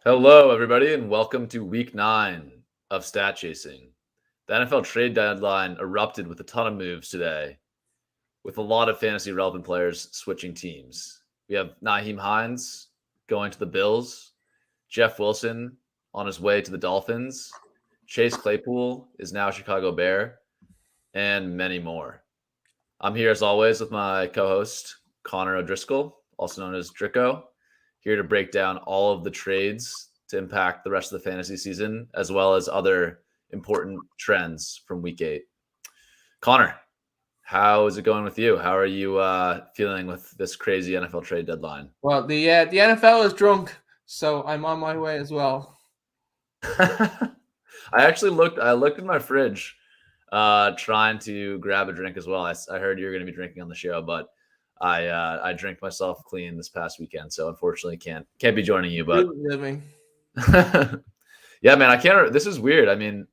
Hello, everybody, and welcome to week 9 of Stat Chasing. The NFL trade deadline erupted with a ton of moves today, with a lot of fantasy relevant players switching teams. We have Nyheim Hines going to the Bills, Jeff Wilson on his way to the Dolphins, Chase Claypool is now a Chicago Bear, and many more. I'm here as always with my co-host, Connor O'Driscoll, also known as Drico, here to break down all of the trades to impact the rest of the fantasy season, as well as other important trends from week 8. Connor, how is it going with you? How are you feeling with this crazy NFL trade deadline? Well, the NFL is drunk, so I'm on my way as well. I looked in my fridge trying to grab a drink as well. I heard you were going to be drinking on the show, but I drank myself clean this past weekend, so unfortunately can't be joining you. But living. Yeah, man, I can't. This is weird. I mean,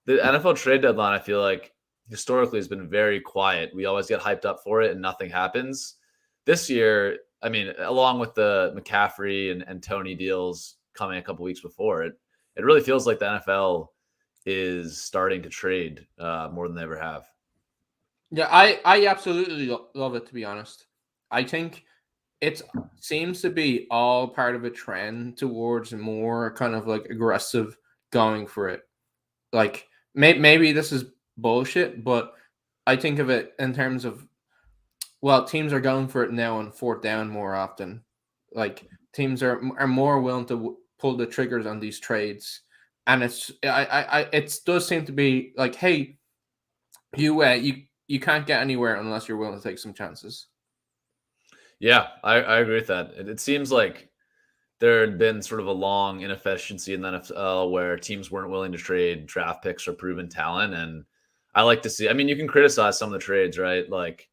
the NFL trade deadline, I feel like historically has been very quiet. We always get hyped up for it, and nothing happens. This year, I mean, along with the McCaffrey and Tony deals coming a couple weeks before it, it really feels like the NFL is starting to trade more than they ever have. Yeah, I absolutely love it, to be honest. I think it seems to be all part of a trend towards more kind of like aggressive going for it. Like maybe this is bullshit, but I think of it in terms of, well, teams are going for it now on fourth down more often. Like teams are more willing to pull the triggers on these trades, and it does seem to be like, hey, you can't get anywhere unless you're willing to take some chances. Yeah, I agree with that. It seems like there had been sort of a long inefficiency in the NFL where teams weren't willing to trade draft picks or proven talent. And I like to see, I mean, you can criticize some of the trades, right? Like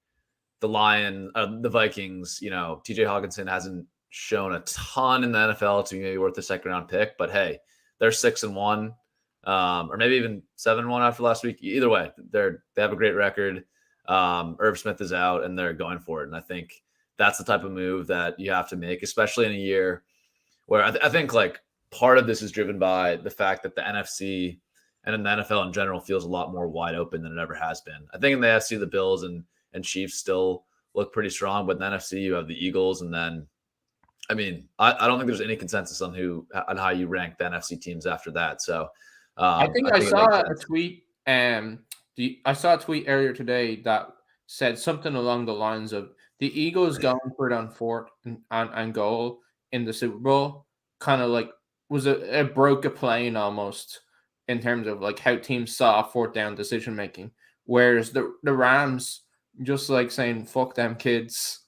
the Vikings, TJ Hawkinson hasn't shown a ton in the NFL to be maybe worth a second round pick, but hey, they're 6-1, or maybe even 7-1 after last week. Either way, they have a great record. Irv Smith is out and they're going for it. And I think that's the type of move that you have to make, especially in a year where I think like part of this is driven by the fact that the NFC and in the NFL in general feels a lot more wide open than it ever has been. I think in the NFC, the Bills and Chiefs still look pretty strong, but in the NFC, you have the Eagles, and then, I mean, I don't think there's any consensus on how you rank the NFC teams after that. So I think I saw a tweet. I saw a tweet earlier today that said something along the lines of the Eagles going for it on fourth and goal in the Super Bowl kind of like was a broke a plane almost in terms of like how teams saw fourth down decision making, whereas the Rams just like saying fuck them kids,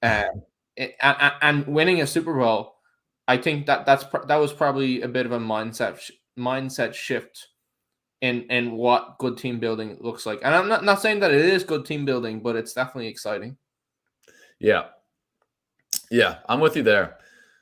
and winning a Super Bowl. I think that was probably a bit of a mindset shift in what good team building looks like. And I'm not saying that it is good team building, but it's definitely exciting. Yeah, I'm with you there.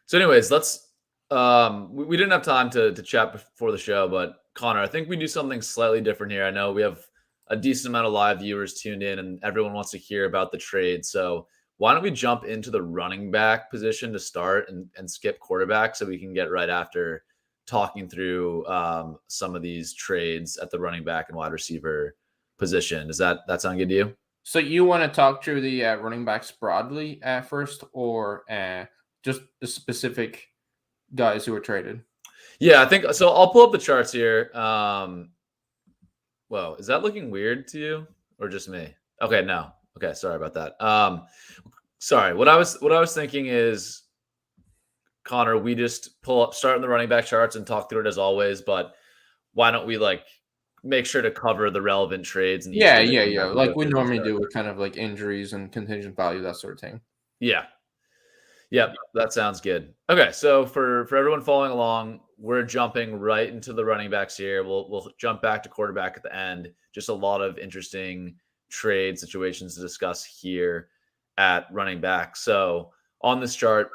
So, anyways, let's. We didn't have time to chat before the show, but Connor, I think we do something slightly different here. I know we have a decent amount of live viewers tuned in, and everyone wants to hear about the trade. So, why don't we jump into the running back position to start and skip quarterback so we can get right after talking through some of these trades at the running back and wide receiver position. Does that sound good to you? So you want to talk through the running backs broadly first, or just the specific guys who were traded? Yeah, I think so. I'll pull up the charts here. Whoa, is that looking weird to you or just me? Okay, no. Okay, sorry about that. Sorry. What I was thinking is, Connor, we just start in the running back charts and talk through it as always, but why don't we like make sure to cover the relevant trades? And Yeah. Like we normally do with kind of like injuries and contingent value, that sort of thing. Yeah. Yep, that sounds good. Okay, so for everyone following along, we're jumping right into the running backs here. We'll jump back to quarterback at the end. Just a lot of interesting trade situations to discuss here at running back. So on this chart,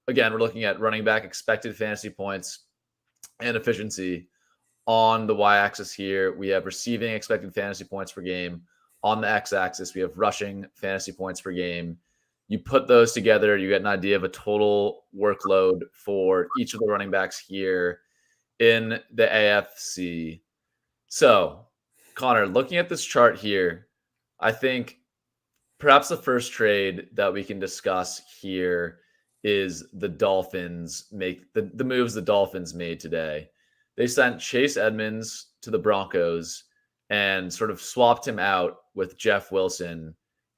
again, we're looking at running back expected fantasy points and efficiency. On the y-axis here, we have receiving expected fantasy points per game. On the x-axis, we have rushing fantasy points per game. You put those together, you get an idea of a total workload for each of the running backs here in the AFC. So, Connor, looking at this chart here, I think perhaps the first trade that we can discuss here is the Dolphins make the moves the Dolphins made today. They sent Chase Edmonds to the Broncos and sort of swapped him out with Jeff Wilson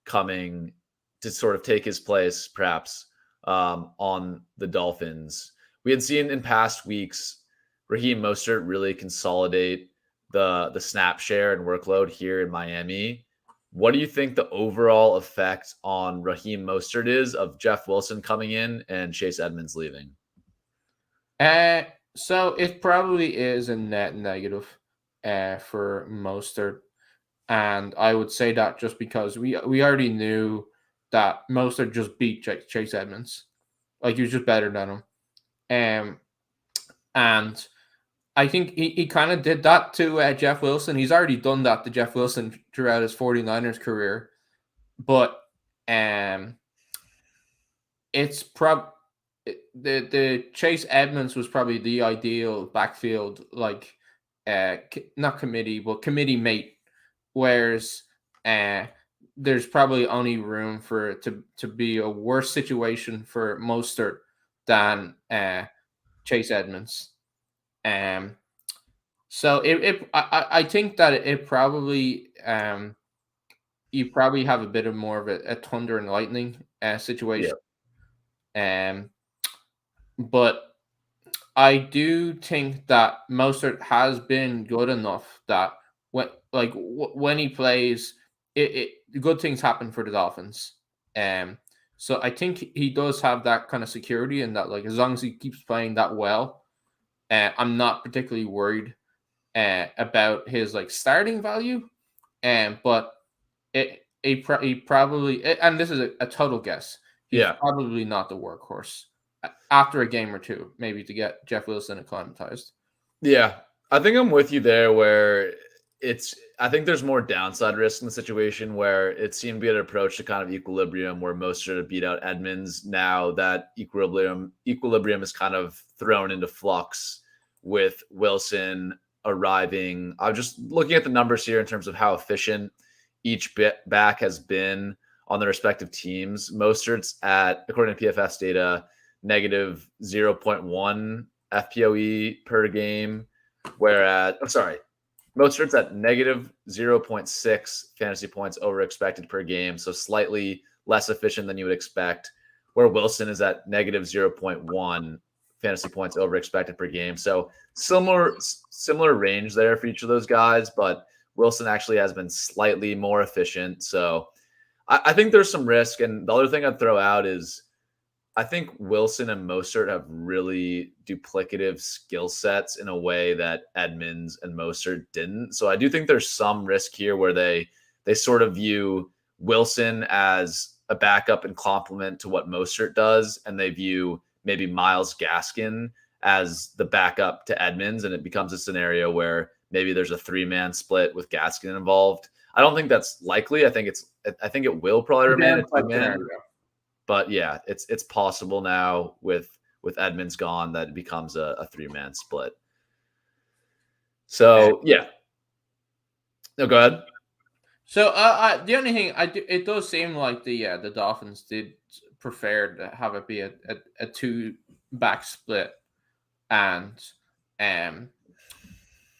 coming to sort of take his place, perhaps, on the Dolphins. We had seen in past weeks Raheem Mostert really consolidate the snap share and workload here in Miami. What do you think the overall effect on Raheem Mostert is of Jeff Wilson coming in and Chase Edmonds leaving? So it probably is a net negative for Mostert. And I would say that just because we already knew that Mostert just beat Chase Edmonds. Like, he was just better than him. And I think he kind of did that to Jeff Wilson. He's already done that to Jeff Wilson throughout his 49ers career. But it's the Chase Edmonds was probably the ideal backfield, like not committee, but committee mate. Whereas there's probably only room for it to be a worse situation for Mostert than Chase Edmonds. So I think that it probably you probably have a bit of more of a thunder and lightning situation. Yeah. But I do think that Mostert has been good enough that when he plays, good things happen for the Dolphins. So I think he does have that kind of security, and that, like, as long as he keeps playing that well, I'm not particularly worried about his like starting value. But he probably, and this is a total guess, he's probably not the workhorse after a game or two, maybe, to get Jeff Wilson acclimatized. Yeah, I think I'm with you there, where I think there's more downside risk in the situation where it seemed to be an approach to kind of equilibrium, where Mostert had beat out Edmonds. Now that equilibrium is kind of thrown into flux with Wilson arriving. I'm just looking at the numbers here in terms of how efficient each back has been on their respective teams. Mostert's at, according to PFF's data, negative 0.1 FPOE per game, whereas, Mostert's at negative 0.6 fantasy points over expected per game, so slightly less efficient than you would expect, where Wilson is at negative 0.1 fantasy points over expected per game. So similar range there for each of those guys, but Wilson actually has been slightly more efficient. So I think there's some risk. And the other thing I'd throw out is I think Wilson and Mostert have really duplicative skill sets in a way that Edmonds and Mostert didn't. So I do think there's some risk here where they sort of view Wilson as a backup and complement to what Mostert does, and they view maybe Myles Gaskin as the backup to Edmonds, and it becomes a scenario where maybe there's a 3-man split with Gaskin involved. I don't think that's likely. I think it will probably remain a 2-man. But yeah, it's possible now with Edmonds gone that it becomes a 3-man split. So yeah. No, go ahead. So the only thing it does seem like the Dolphins did prefer to have it be a 2-back split, and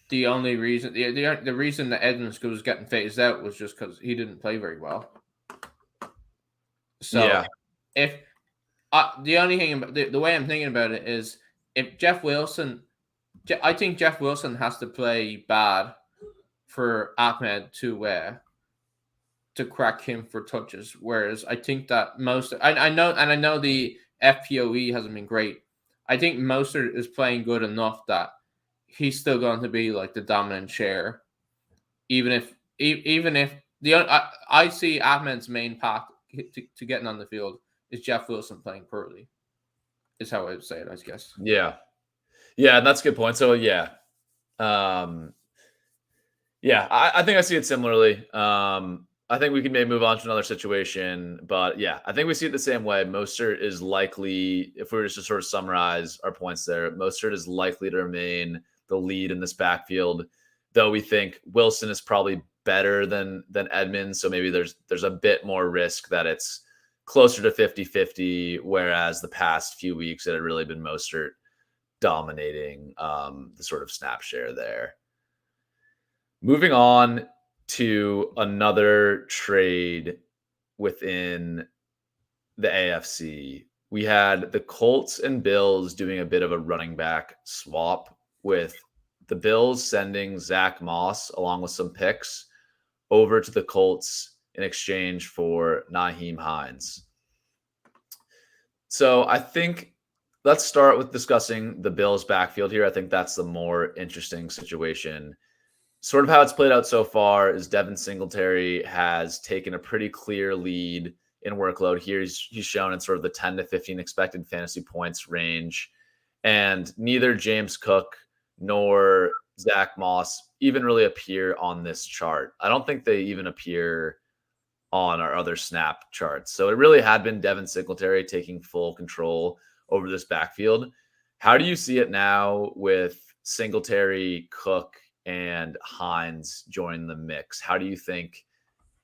the only reason the reason that Edmonds was getting phased out was just because he didn't play very well. So yeah. If the only thing about the way I'm thinking about it is, if Jeff Wilson, I think Jeff Wilson has to play bad for Ahmed to crack him for touches. Whereas I think that I know the FPOE hasn't been great. I think Mostert is playing good enough that he's still going to be like the dominant share, even if I see Ahmed's main path to getting on the field is Jeff Wilson playing poorly, is how I would say it, I guess. Yeah, and that's a good point. So I think I see it similarly. I think we can maybe move on to another situation, but yeah, I think we see it the same way. Mostert is likely, if we were just to sort of summarize our points there, Mostert is likely to remain the lead in this backfield, though we think Wilson is probably better than Edmonds, so maybe there's a bit more risk that it's closer to 50-50, whereas the past few weeks it had really been Mostert dominating the sort of snap share there. Moving on to another trade within the AFC. We had the Colts and Bills doing a bit of a running back swap, with the Bills sending Zach Moss along with some picks over to the Colts in exchange for Nyheim Hines. So I think let's start with discussing the Bills backfield here. I think that's the more interesting situation. Sort of how it's played out so far is Devin Singletary has taken a pretty clear lead in workload here. He's shown in sort of the 10 to 15 expected fantasy points range. And neither James Cook nor Zach Moss even really appear on this chart. I don't think they even appear on our other snap charts. So it really had been Devin Singletary taking full control over this backfield. How do you see it now with Singletary, Cook, and Hines join the mix? How do you think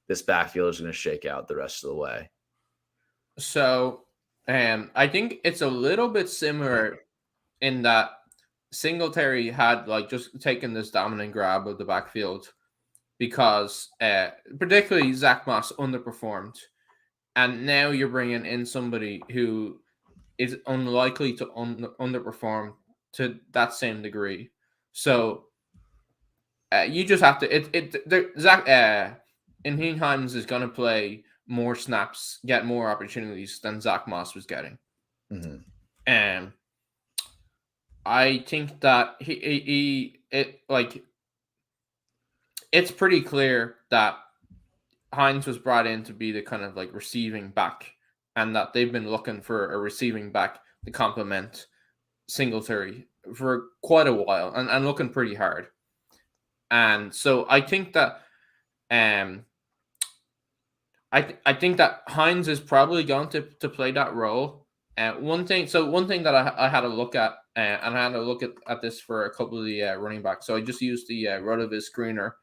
this backfield is going to shake out the rest of the way? So, I think it's a little bit similar in that Singletary had just taken this dominant grab of the backfield because particularly Zach Moss underperformed, and now you're bringing in somebody who is unlikely to underperform to that same degree. So you just have to. Zach Nyheim Hines is going to play more snaps, get more opportunities than Zach Moss was getting. Mm-hmm. I think that it's pretty clear that Hines was brought in to be the kind of receiving back, and that they've been looking for a receiving back to complement Singletary for quite a while and looking pretty hard. And so I think that I think that Hines is probably going to play that role. One thing that I had a look at, and I had a look at this for a couple of the running backs. So I just used the Rotoviz screener,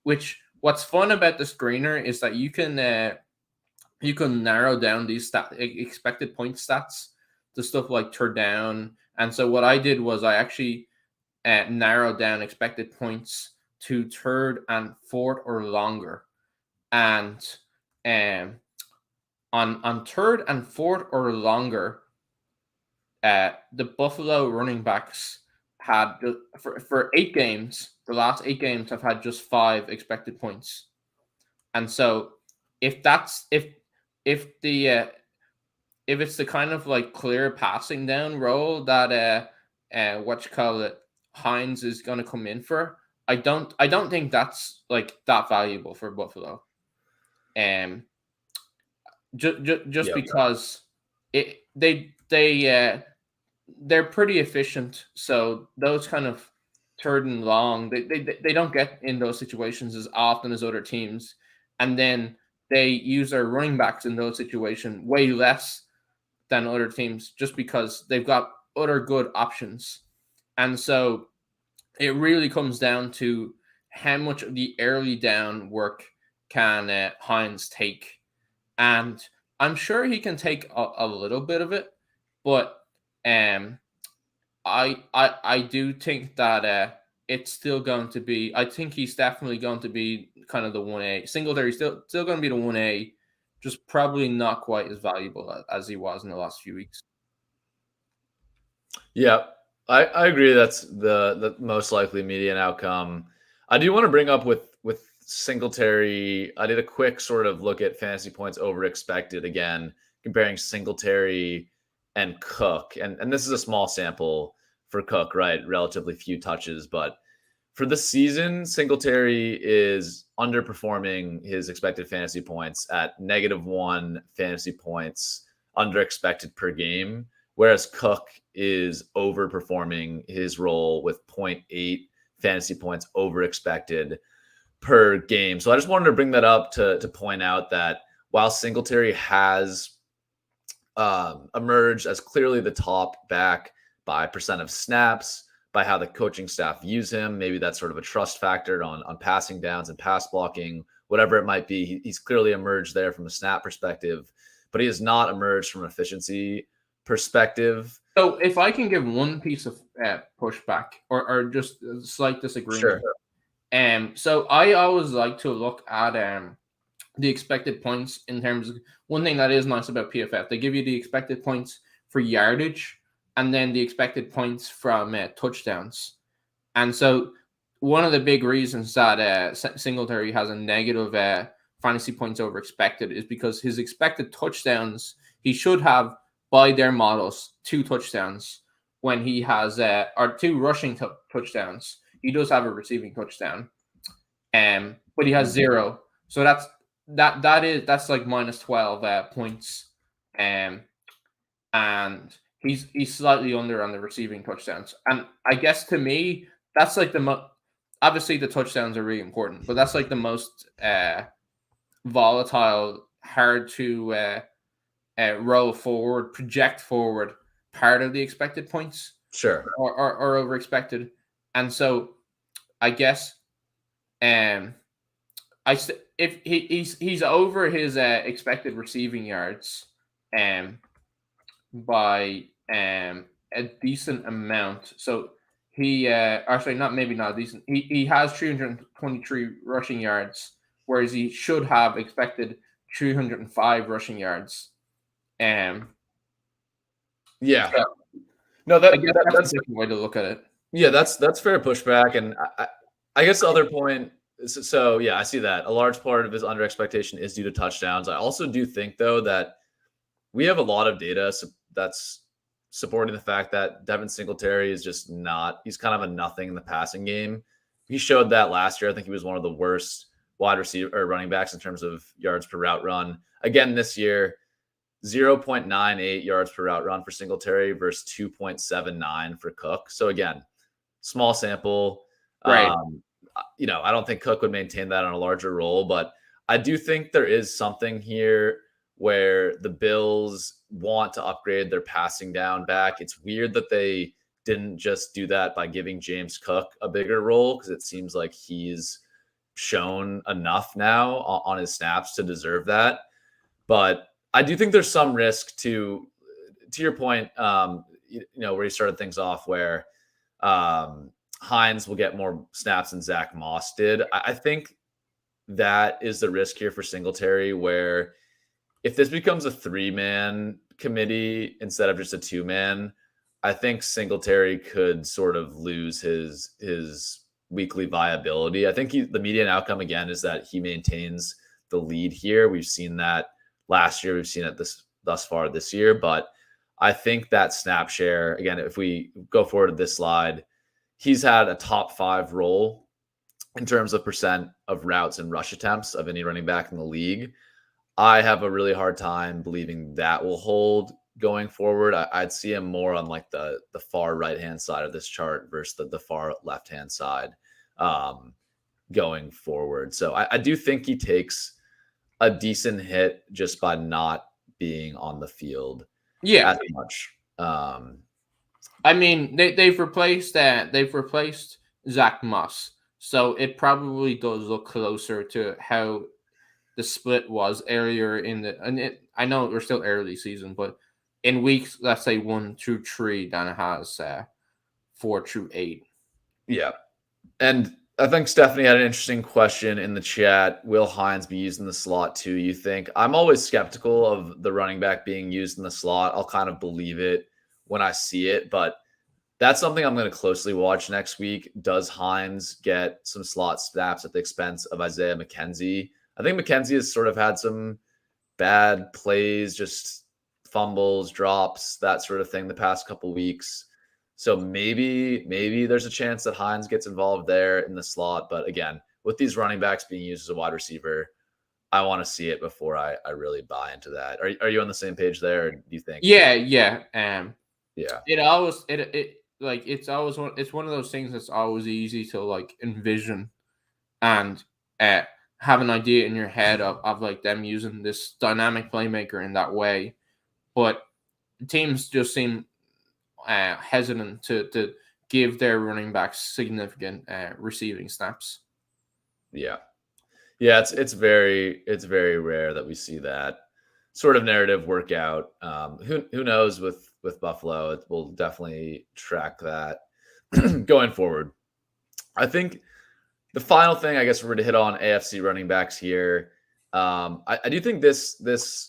which what's fun about the screener is that you can narrow down these expected point stats to stuff like third down. And so what I did was I actually narrowed down expected points to third and fourth or longer. And on third and fourth or longer, the Buffalo running backs had for 8 games. The last 8 games have had just 5 expected points, and so if it's the kind of clear passing down role that Hines is going to come in for, I don't think that's that valuable for Buffalo. Just because they're pretty efficient, so those kind of third and long, they don't get in those situations as often as other teams, and then they use their running backs in those situations way less than other teams just because they've got other good options. And so it really comes down to how much of the early down work can Hines take. And I'm sure he can take a little bit of it, but I do think that it's still going to be. I think he's definitely going to be kind of the 1A. Singletary still going to be the 1A, just probably not quite as valuable as he was in the last few weeks. Yeah, I agree. That's the most likely median outcome. I do want to bring up with Singletary. I did a quick sort of look at fantasy points over expected again, comparing Singletary and Cook. And this is a small sample for Cook, right? Relatively few touches, but for the season, Singletary is underperforming his expected fantasy points at -1 fantasy points under expected per game, whereas Cook is overperforming his role with 0.8 fantasy points over expected per game. So I just wanted to bring that up to point out that while Singletary has emerged as clearly the top back by percent of snaps, by how the coaching staff use him, maybe that's sort of a trust factor on passing downs and pass blocking, whatever it might be. He's clearly emerged there from a snap perspective, but he has not emerged from an efficiency perspective. So if I can give one piece of pushback or just a slight disagreement. Sure. So I always like to look at the expected points in terms of one thing that is nice about PFF. They give you the expected points for yardage and then the expected points from touchdowns. And so one of the big reasons that Singletary has a negative fantasy points over expected is because his expected touchdowns, he should have, by their models, 2 touchdowns when he has or 2 rushing touchdowns. He does have a receiving touchdown, but he has 0. So that's like minus 12 points, and he's slightly under on the receiving touchdowns. And I guess to me, that's like obviously the touchdowns are really important, but that's like the most volatile, hard to roll forward, project forward part of the expected points, Sure, or over expected. And so I guess if he's over his expected receiving yards by a decent amount. So he actually not decent. He has 323 rushing yards, whereas he should have expected 305 rushing yards. Yeah. So No, that's a different way to look at it. Yeah, that's fair pushback. And I guess the other point, so yeah, I see that. A large part of his under expectation is due to touchdowns. I also do think, though, that we have a lot of data that's supporting the fact that Devin Singletary is just not, he's kind of a nothing in the passing game. He showed that last year. I think he was one of the worst wide receiver or running backs in terms of yards per route run. Again, this year, 0.98 yards per route run for Singletary versus 2.79 for Cook. So again, small sample. Right. I don't think Cook would maintain that on a larger role, but I do think there is something here where the Bills want to upgrade their passing down back. It's weird that they didn't just do that by giving James Cook a bigger role, because it seems like he's shown enough now on his snaps to deserve that. But I do think there's some risk to your point, where you started things off, where Hines will get more snaps than Zach Moss did. I think that is the risk here for Singletary, where if this becomes a 3-man committee instead of just a 2-man, I think Singletary could sort of lose his weekly viability. I think the median outcome, again, is that he maintains the lead here. We've seen that last year. We've seen it thus far this year. But I think that snap share, again, if we go forward to this slide, he's had a top 5 role in terms of percent of routes and rush attempts of any running back in the league. I have a really hard time believing that will hold going forward. I'd see him more on like the far right-hand side of this chart versus the far left-hand side going forward. So I do think he takes a decent hit just by not being on the field as much. I mean, they've replaced Zach Moss, so it probably does look closer to how the split was earlier I know we're still early season, but in weeks, let's say 1 through 3, than it has 4 through 8. Yeah. And I think Stephanie had an interesting question in the chat. Will Hines be used in the slot too, you think? I'm always skeptical of the running back being used in the slot. I'll kind of believe it when I see it, but that's something I'm going to closely watch next week. Does Hines get some slot snaps at the expense of Isaiah McKenzie? I think McKenzie has sort of had some bad plays, just fumbles, drops, that sort of thing the past couple weeks. So maybe there's a chance that Hines gets involved there in the slot. But again, with these running backs being used as a wide receiver, I want to see it before I really buy into that. Are you on the same page there? Or do you think? Yeah. Yeah. It's one of those things that's always easy to like envision, and have an idea in your head of like them using this dynamic playmaker in that way, but teams just seem hesitant to give their running backs significant receiving snaps. Yeah, it's very rare that we see that sort of narrative work out. Who knows with Buffalo? We'll definitely track that going forward. I think the final thing, I guess, we're going to hit on AFC running backs here. I do think this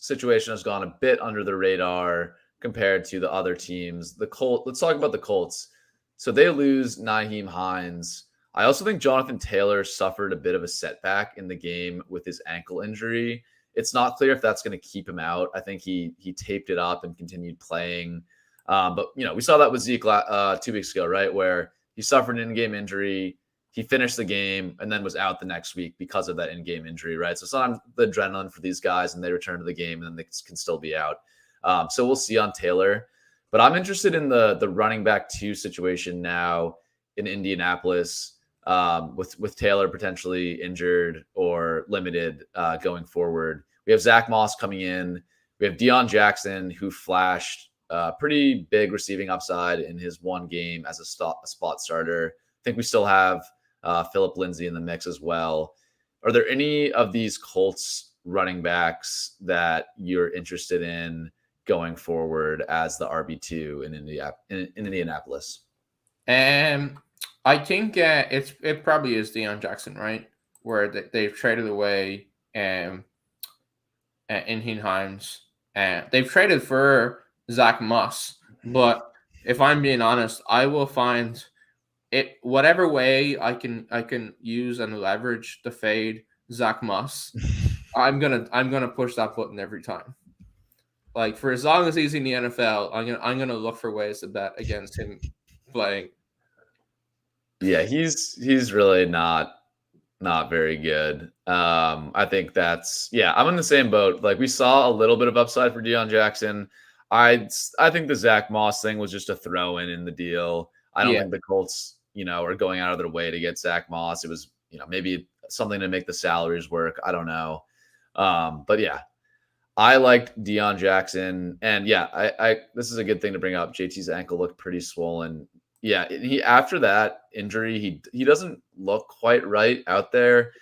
situation has gone a bit under the radar compared to the other teams. The Colts. Let's talk about the Colts. So they lose Nyheim Hines. I also think Jonathan Taylor suffered a bit of a setback in the game with his ankle injury. It's not clear if that's going to keep him out. I think he taped it up and continued playing. But we saw that with Zeke 2 weeks ago, right, where he suffered an in-game injury. He finished the game and then was out the next week because of that in-game injury, right? So sometimes the adrenaline for these guys, and they return to the game, and then they can still be out. So we'll see on Taylor. But I'm interested in the running back 2 situation now in Indianapolis, with Taylor potentially injured or limited going forward. We have Zach Moss coming in. We have Deion Jackson, who flashed pretty big receiving upside in his one game as a spot starter. I think we still have Phillip Lindsay in the mix as well. Are there any of these Colts running backs that you're interested in going forward as the RB2 in Indianapolis? I think it probably is Deion Jackson, right? Where they've traded away in Hines. They've traded for Zach Moss, but if I'm being honest, I will find it whatever way I can use and leverage the fade Zach Moss. I'm gonna push that button every time. Like, for as long as he's in the NFL, I'm gonna look for ways to bet against him playing. Yeah, he's really not very good. I think I'm in the same boat. Like, we saw a little bit of upside for Deion Jackson. I think the Zach Moss thing was just a throw in the deal. I don't think the Colts, are going out of their way to get Zach Moss. It was, maybe something to make the salaries work. I don't know. But yeah, I liked Deion Jackson, and I this is a good thing to bring up. JT's ankle looked pretty swollen. Yeah, he after that injury, he doesn't look quite right out there,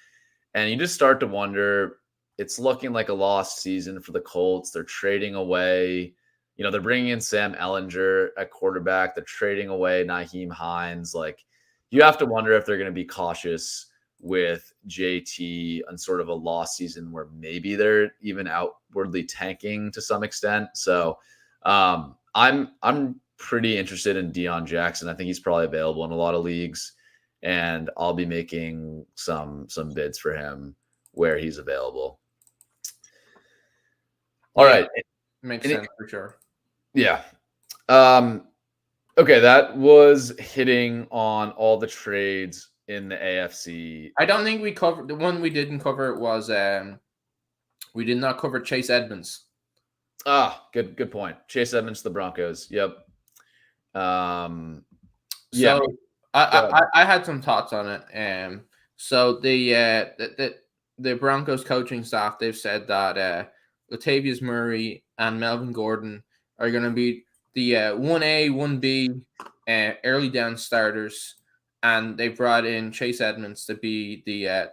and you just start to wonder. It's looking like a lost season for the Colts. They're trading away. They're bringing in Sam Ehlinger at quarterback. They're trading away Nyheim Hines. Like, you have to wonder if they're going to be cautious with JT on sort of a lost season where maybe they're even outwardly tanking to some extent. So I'm pretty interested in Deion Jackson. I think he's probably available in a lot of leagues, and I'll be making some bids for him where he's available. All right. Makes sense for sure. Yeah. Okay, that was hitting on all the trades in the AFC. I don't think we covered the one we didn't cover. Was we did not cover Chase Edmonds. Good point. Chase Edmonds to the Broncos. Yep. I had some thoughts on it. So the Broncos coaching staff, they've said that Latavius Murray and Melvin Gordon are going to be the 1A, 1B early down starters, and they brought in Chase Edmonds to be the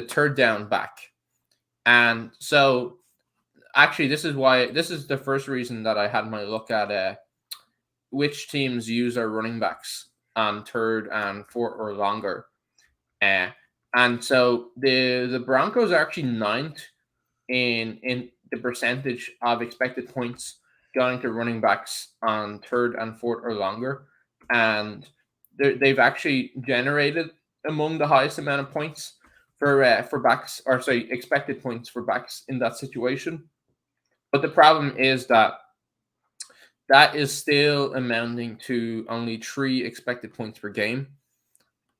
third down back. And so, actually, this is the first reason that I had my look at which teams use our running backs on third and fourth or longer. And so the Broncos are actually ninth in the percentage of expected points going to running backs on third and fourth or longer. And they've actually generated among the highest amount of points for backs, or sorry, expected points for backs in that situation. But the problem is that is still amounting to only 3 expected points per game.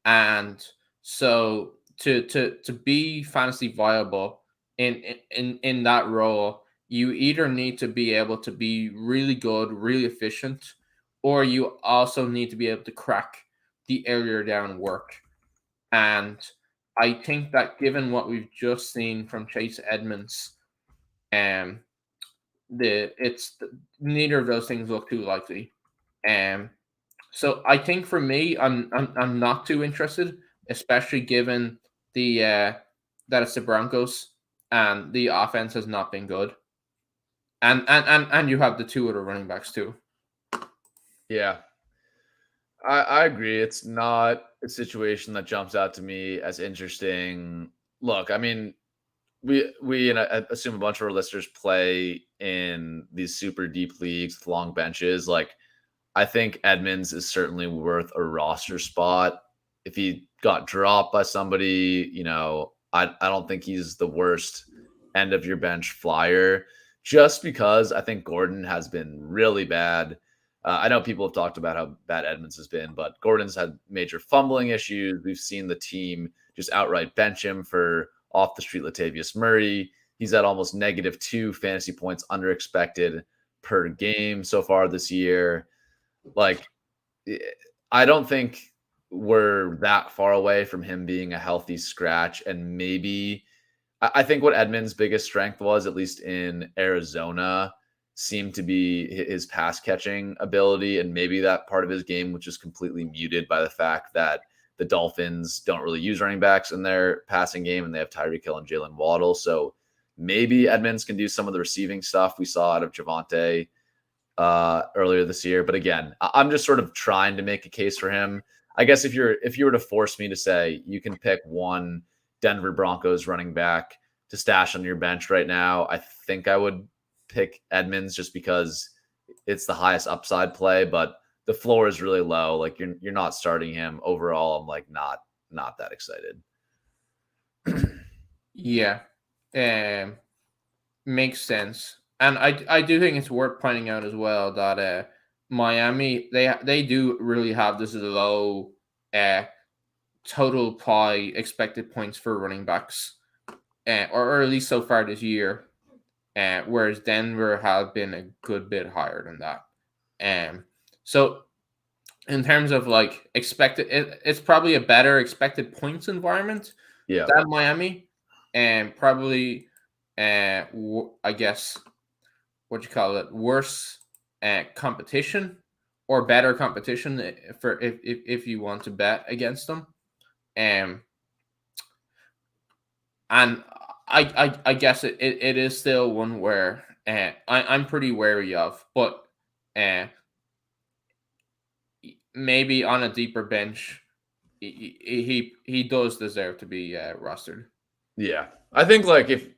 And so to be fantasy viable in that role, you either need to be able to be really good, really efficient, or you also need to be able to crack the earlier down work. And I think that given what we've just seen from Chase Edmonds, neither of those things look too likely. So I think for me, I'm not too interested, especially given the that it's the Broncos and the offense has not been good, and you have the two other running backs too. Yeah, I agree. It's not a situation that jumps out to me as interesting. Look, I mean, we and I assume a bunch of our listeners play in these super deep leagues with long benches. Like, I think Edmonds is certainly worth a roster spot. If he got dropped by somebody, I don't think he's the worst end of your bench flyer, just because I think Gordon has been really bad. I know people have talked about how bad Edmonds has been, but Gordon's had major fumbling issues. We've seen the team just outright bench him for off the street Latavius Murray. He's at almost -2 fantasy points under expected per game so far this year. Like, I don't think we're that far away from him being a healthy scratch. And maybe I think what Edmonds' biggest strength was, at least in Arizona, seemed to be his pass catching ability. And maybe that part of his game, which is completely muted by the fact that the Dolphins don't really use running backs in their passing game and they have Tyreek Hill and Jalen Waddle. So maybe Edmonds can do some of the receiving stuff we saw out of Javonte earlier this year. But again, I'm just sort of trying to make a case for him. I guess if you were to force me to say you can pick one Denver Broncos running back to stash on your bench right now, I think I would pick Edmonds just because it's the highest upside play, but the floor is really low. Like, you're not starting him. Overall, I'm like not that excited. Yeah, makes sense. And I do think it's worth pointing out as well that Miami, they do really have this low total pie expected points for running backs, or at least so far this year, whereas Denver have been a good bit higher than that. So in terms of like expected, it's probably a better expected points environment than Miami, and probably I guess what you call it, worse competition or better competition for if you want to bet against them. And I guess it is still one where I'm pretty wary of, but maybe on a deeper bench, he does deserve to be rostered. Yeah, I think like if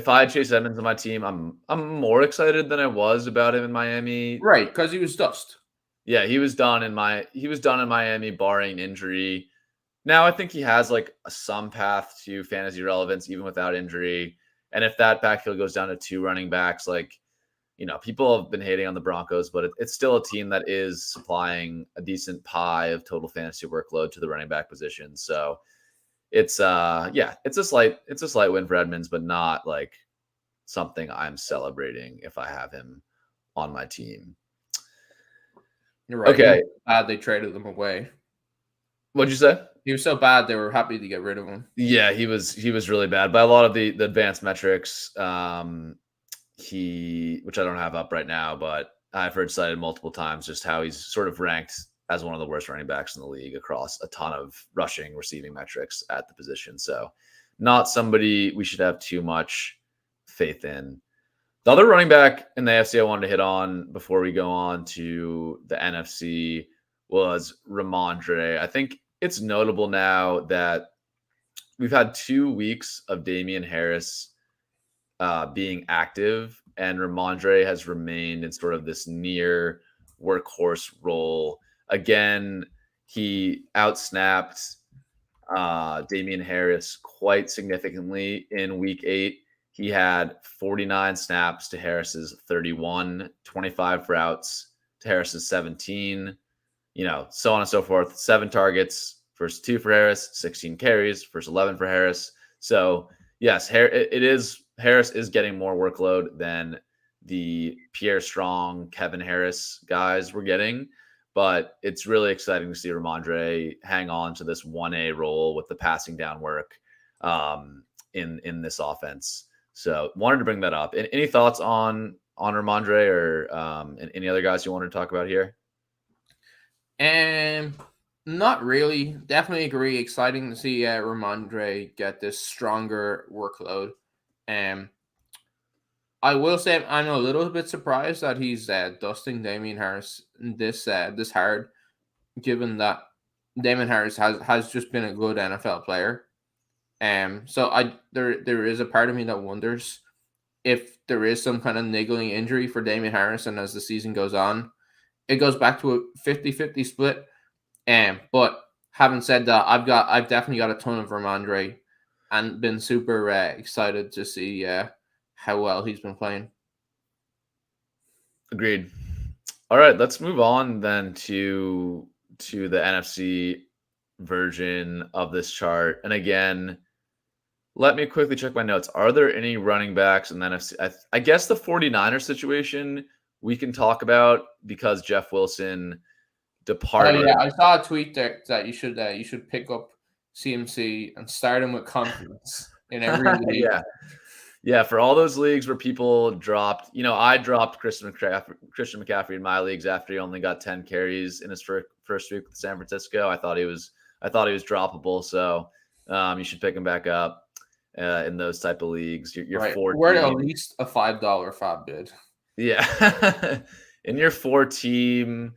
I had Chase Edmonds on my team, I'm more excited than I was about him in Miami. Right, because he was dust. Yeah, he was done in Miami, barring injury. Now I think he has like some path to fantasy relevance even without injury. And if that backfield goes down to 2 running backs, like, people have been hating on the Broncos, but it's still a team that is supplying a decent pie of total fantasy workload to the running back position. So it's it's a slight win for Edmonds, but not like something I'm celebrating if I have him on my team. You're right. Okay. They traded them away. What'd you say? He was so bad they were happy to get rid of him. Yeah, he was really bad by a lot of the advanced metrics. Which I don't have up right now, but I've heard cited multiple times just how he's sort of ranked as one of the worst running backs in the league across a ton of rushing, receiving metrics at the position. So not somebody we should have too much faith in. The other running back in the AFC I wanted to hit on before we go on to the NFC was Ramondre. I think it's notable now that we've had 2 weeks of Damian Harris being active, and Ramondre has remained in sort of this near workhorse role. Again, he outsnapped Damian Harris quite significantly in week 8. He had 49 snaps to Harris's 31, 25 routes to Harris's 17, so on and so forth. 7 targets, first 2 for Harris, 16 carries, first 11 for Harris. So yes, Harris is getting more workload than the Pierre Strong, Kevin Harris guys were getting. but it's really exciting to see Ramondre hang on to this 1A role with the passing down work in this offense. So wanted to bring that up. Any thoughts on Ramondre or any other guys you wanted to talk about here? Not really. Definitely agree. Exciting to see Ramondre get this stronger workload. I will say I'm a little bit surprised that he's dusting Damien Harris this hard, given that Damien Harris has just been a good NFL player. So there is a part of me that wonders if there is some kind of niggling injury for Damien Harris, and as the season goes on, it goes back to a 50-50 split. But having said that, I've definitely got a ton of Ramondre and been super excited to see how well he's been playing. Agreed. All right, let's move on then to the NFC version of this chart. And again, let me quickly check my notes. Are there any running backs in the NFC? I guess the 49ers situation we can talk about because Jeff Wilson departed. Oh yeah, I saw a tweet there that you should pick up CMC and start him with confidence in every league. Yeah, for all those leagues where people dropped, I dropped Christian McCaffrey in my leagues after he only got 10 carries in his first week with San Francisco. I thought he was droppable, so you should pick him back up in those type of leagues. Your right. 4 We're at least a $5 fab bid. Yeah, in your 4-team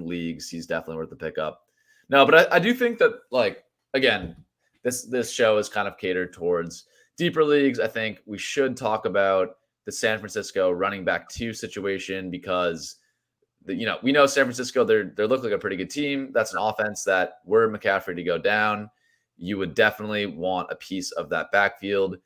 leagues, he's definitely worth the pickup. No, but I do think that, like, again, this show is kind of catered towards deeper leagues. I think we should talk about the San Francisco running back 2 situation because we know San Francisco, they look like a pretty good team. That's an offense that were McCaffrey to go down, you would definitely want a piece of that backfield.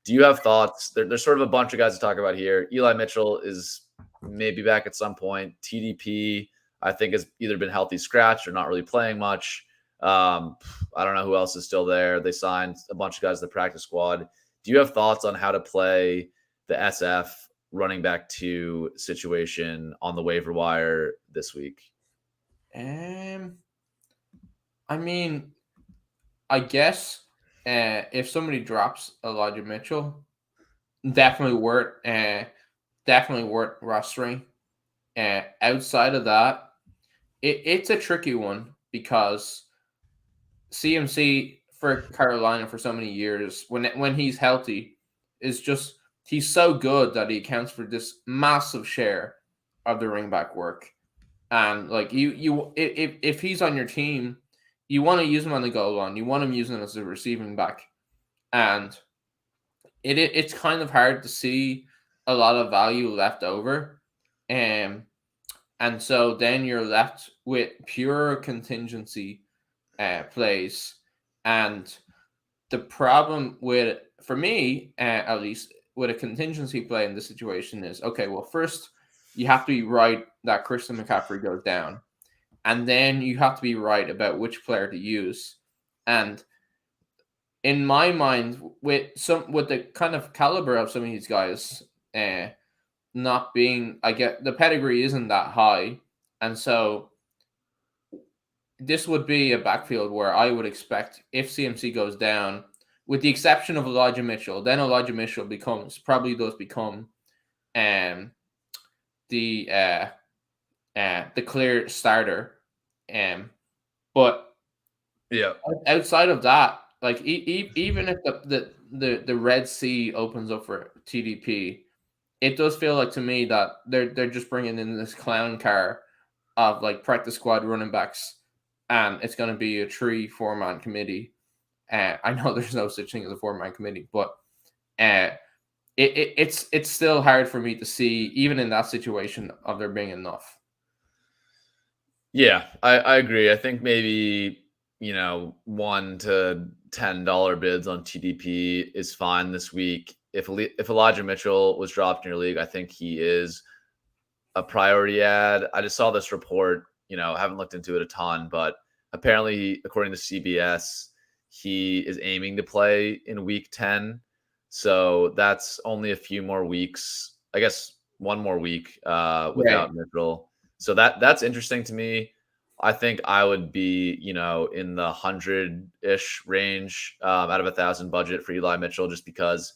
Do you have thoughts? There's sort of a bunch of guys to talk about here. Eli Mitchell is maybe back at some point. TDP, I think, has either been healthy scratched or not really playing much. I don't know who else is still there. They signed a bunch of guys to the practice squad. Do you have thoughts on how to play the SF running back 2 situation on the waiver wire this week? I mean, I guess if somebody drops Elijah Mitchell, definitely worth rostering. Outside of that, it's a tricky one because CMC for Carolina for so many years, when he's healthy, is just he's so good that he accounts for this massive share of the ring back work. And like if he's on your team, you want to use him on the goal line. You want him using him as a receiving back, and it's kind of hard to see a lot of value left over, and so then you're left with pure contingency plays. And the problem for me, at least with a contingency play in this situation is, okay, well, first you have to be right that Christian McCaffrey goes down, and then you have to be right about which player to use. And in my mind, with the kind of caliber of some of these guys, not being, I get the pedigree isn't that high, and so this would be a backfield where I would expect if CMC goes down, with the exception of Elijah Mitchell, then Elijah Mitchell probably does become the clear starter. But yeah, outside of that, like even if the Red Sea opens up for TDP, it does feel like to me that they're just bringing in this clown car of like practice squad running backs, and it's going to be a 3-4-man committee. I know there's no such thing as a 4-man committee, but it's still hard for me to see, even in that situation, of there being enough. Yeah, I agree. I think maybe $1 to $10 bids on TDP is fine this week. If Elijah Mitchell was dropped in your league, I think he is a priority ad. I just saw this report. I haven't looked into it a ton, but apparently, according to CBS, he is aiming to play in week 10. So that's only a few more weeks. I guess one more week without Mitchell. So that's interesting to me. I think I would be, in the 100-ish range out of 1,000 budget for Eli Mitchell, just because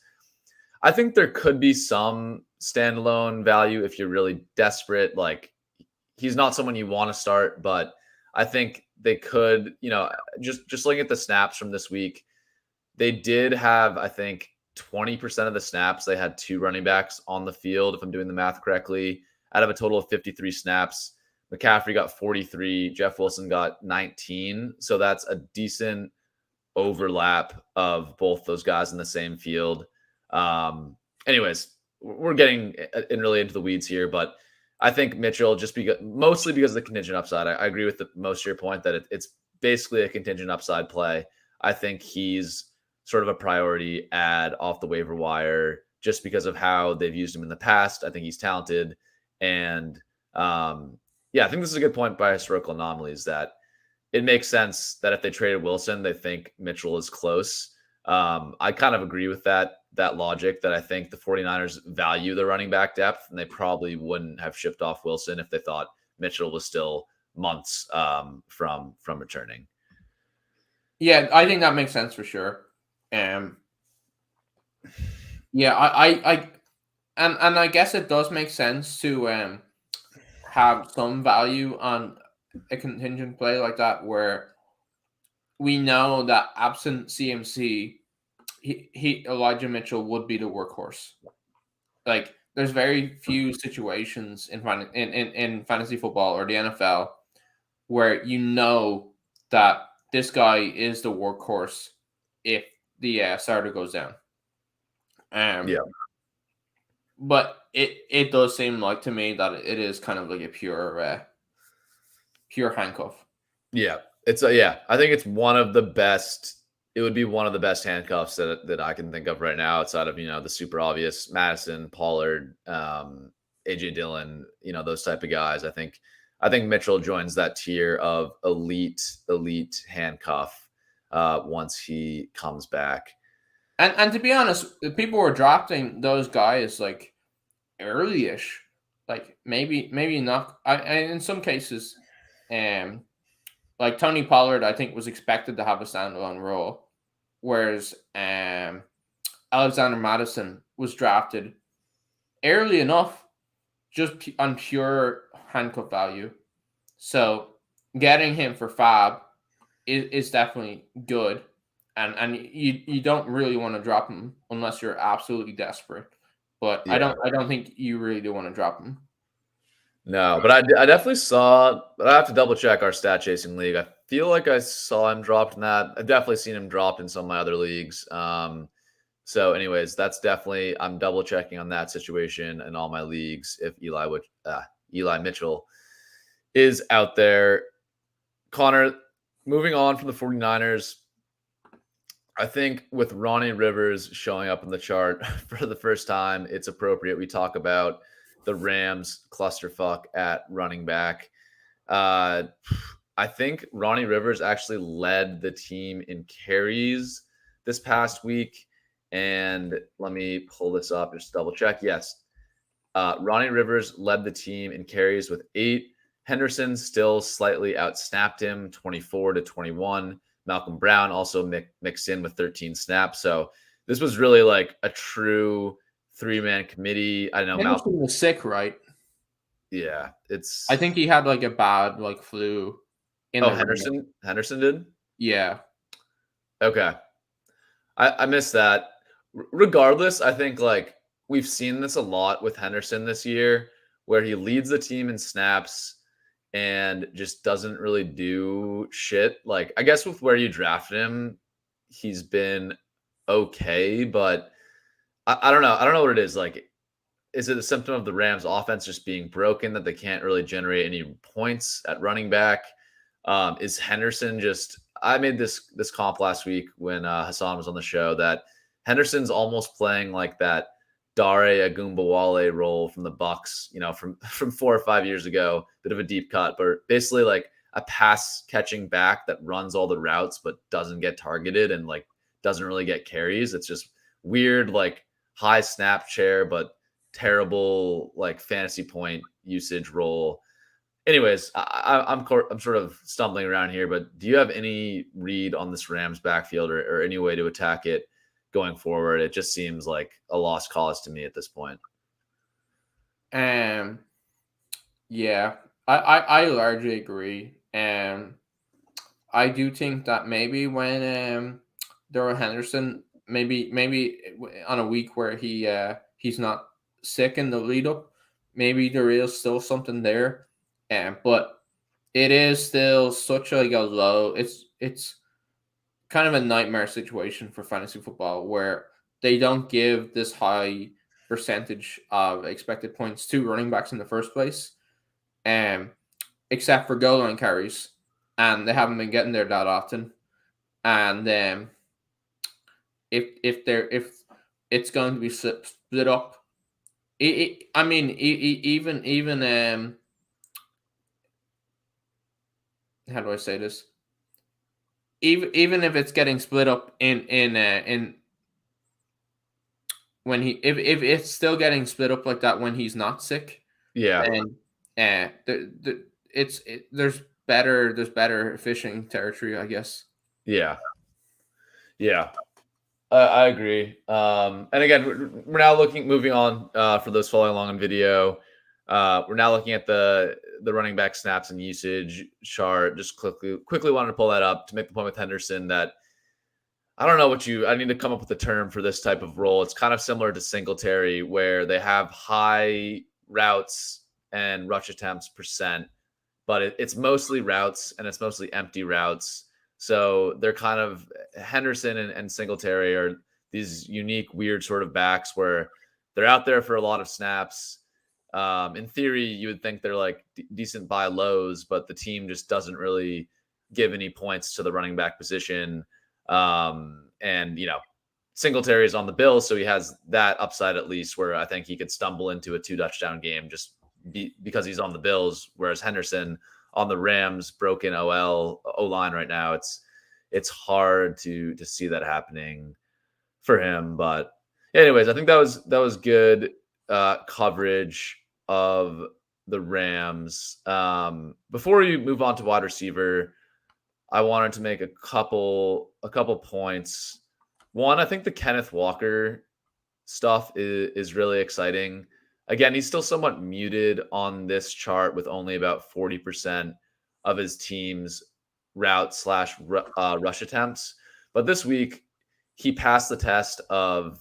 I think there could be some standalone value if you're really desperate. Like, he's not someone you want to start, but I think they could, just looking at the snaps from this week, they did have, I think, 20% of the snaps. They had two running backs on the field, if I'm doing the math correctly, out of a total of 53 snaps. McCaffrey got 43. Jeff Wilson got 19. So that's a decent overlap of both those guys in the same field. Anyways, we're getting really into the weeds here, but I think Mitchell, mostly because of the contingent upside. I agree with most of your point that it's basically a contingent upside play. I think he's sort of a priority add off the waiver wire just because of how they've used him in the past. I think he's talented. And I think this is a good point by historical anomalies that it makes sense that if they traded Wilson, they think Mitchell is close. I kind of agree with that logic, that I think the 49ers value the running back depth, and they probably wouldn't have shipped off Wilson if they thought Mitchell was still months from returning. Yeah, I think that makes sense for sure. I guess it does make sense to have some value on a contingent play like that, where we know that absent CMC, Elijah Mitchell would be the workhorse. Like, there's very few situations in fantasy football or the NFL where you know that this guy is the workhorse if the starter goes down. But it does seem like to me that it is kind of like a pure handcuff. Yeah, I think it's one of the best. It would be one of the best handcuffs that I can think of right now, outside of the super obvious Madison, Pollard, AJ Dillon, those type of guys. I think Mitchell joins that tier of elite handcuff once he comes back. And to be honest, people were drafting those guys like early-ish, like maybe not. And in some cases, like Tony Pollard, I think was expected to have a standalone role, whereas Alexander Madison was drafted early enough, just on pure handcuff value. So getting him for fab is definitely good. And you don't really want to drop him unless you're absolutely desperate. But yeah. I don't think you really do want to drop him. No, but I definitely saw. But I have to double check our stat chasing league. I feel like I saw him dropped in that. I've definitely seen him dropped in some of my other leagues. So, anyways, that's definitely, I'm double checking on that situation in all my leagues if Eli Mitchell is out there. Connor, moving on from the 49ers. I think with Ronnie Rivers showing up in the chart for the first time, it's appropriate we talk about the Rams clusterfuck at running back. I think Ronnie Rivers actually led the team in carries this past week. And let me pull this up, just double check. Yes. Ronnie Rivers led the team in carries with 8. Henderson still slightly outsnapped him, 24-21. Malcolm Brown also mixed in with 13 snaps. So this was really like a true 3-man committee. I don't know. Malcolm was sick, right? Yeah, I think he had like a bad flu. Henderson did? Yeah. Okay. I missed that. Regardless, I think like we've seen this a lot with Henderson this year, where he leads the team in snaps and just doesn't really do shit. Like, I guess with where you drafted him, he's been okay, but I don't know. I don't know what it is. Like, is it a symptom of the Rams offense just being broken, that they can't really generate any points at running back? Is Henderson just, I made this comp last week when Hassan was on the show, that Henderson's almost playing like that Dare Agumbawale role from the Bucks, from 4 or 5 years ago. Bit of a deep cut, but basically like a pass catching back that runs all the routes but doesn't get targeted and like doesn't really get carries. It's just weird, like high snap share but terrible like fantasy point usage role. anyways, I'm sort of stumbling around here, but do you have any read on this Rams backfield or any way to attack it going forward? It just seems like a lost cause to me at this point. Yeah, I largely agree. I do think that maybe when Darrell Henderson, maybe on a week where he's not sick in the lead up, maybe there is still something there. But it is still such like a low. It's kind of a nightmare situation for fantasy football where they don't give this high percentage of expected points to running backs in the first place, except for goal line carries, and they haven't been getting there that often. And if it's going to be split up, I mean, even how do I say this? Even if it's getting split up in when if it's still getting split up like that when he's not sick, Yeah, then there's better fishing territory, I guess. yeah, yeah. I agree. And again, we're now moving on for those following along on video. We're now looking at the running back snaps and usage chart. Just quickly wanted to pull that up to make the point with Henderson that I don't know I need to come up with a term for this type of role. It's kind of similar to Singletary where they have high routes and rush attempts percent, but it's mostly routes and it's mostly empty routes. So they're kind of Henderson and Singletary are these unique, weird sort of backs where they're out there for a lot of snaps. In theory, you would think they're like decent buy lows, but the team just doesn't really give any points to the running back position. And Singletary is on the Bills, so he has that upside at least where I think he could stumble into a 2 touchdown game just because he's on the Bills, whereas Henderson on the Rams broken O line right now, it's hard to see that happening for him. But anyways, I think that was good coverage of the Rams. Before we move on to wide receiver, I wanted to make a couple points. One, I think the Kenneth Walker stuff is really exciting. Again, he's still somewhat muted on this chart with only about 40% of his team's route / rush attempts. But this week, he passed the test of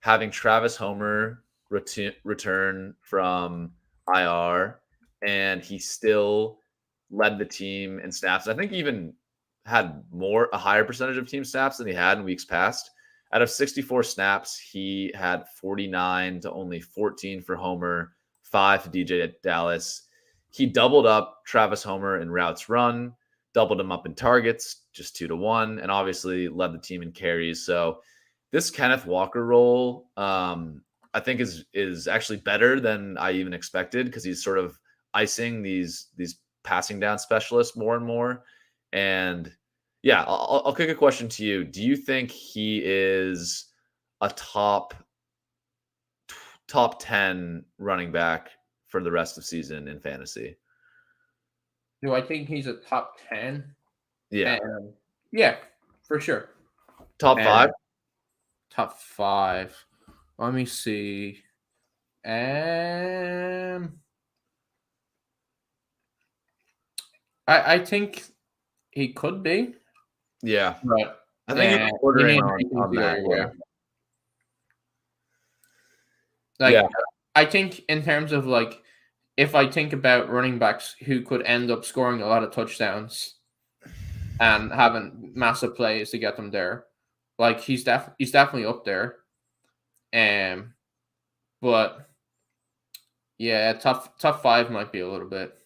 having Travis Homer return from IR, and he still led the team in snaps. I think even had a higher percentage of team snaps than he had in weeks past. Out of 64 snaps, he had 49 to only 14 for Homer, 5 to DJ Dallas. He doubled up Travis Homer in routes run, doubled him up in targets, just 2-1, and obviously led the team in carries. So this Kenneth Walker role, I think is actually better than I even expected because he's sort of icing these passing down specialists more and more. And yeah, I'll kick a question to you. Do you think he is a top 10 running back for the rest of season in fantasy? Do I think he's a top 10? Yeah. Yeah, for sure. Top 5? Top 5. Let me see. I think he could be. Yeah. But I think he's ordering on that. Yeah. Like, I think in terms of like, if I think about running backs who could end up scoring a lot of touchdowns and having massive plays to get them there, like he's definitely up there. But yeah, top 5 might be a little bit.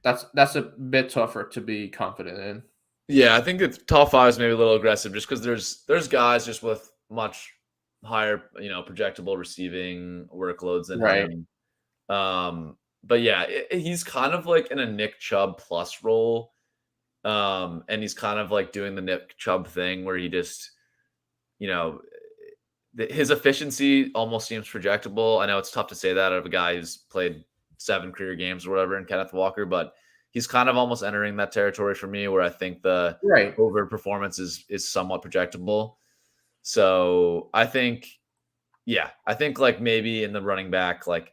That's a bit tougher to be confident in. Yeah, I think it's top 5 is maybe a little aggressive just because there's guys just with much higher, projectable receiving workloads than him. But yeah, he's kind of like in a Nick Chubb plus role. And he's kind of like doing the Nick Chubb thing where he just, his efficiency almost seems projectable. I know it's tough to say that of a guy who's played 7 career games or whatever in Kenneth Walker, but he's kind of almost entering that territory for me where I think the over performance is somewhat projectable. So I think like maybe in the running back, like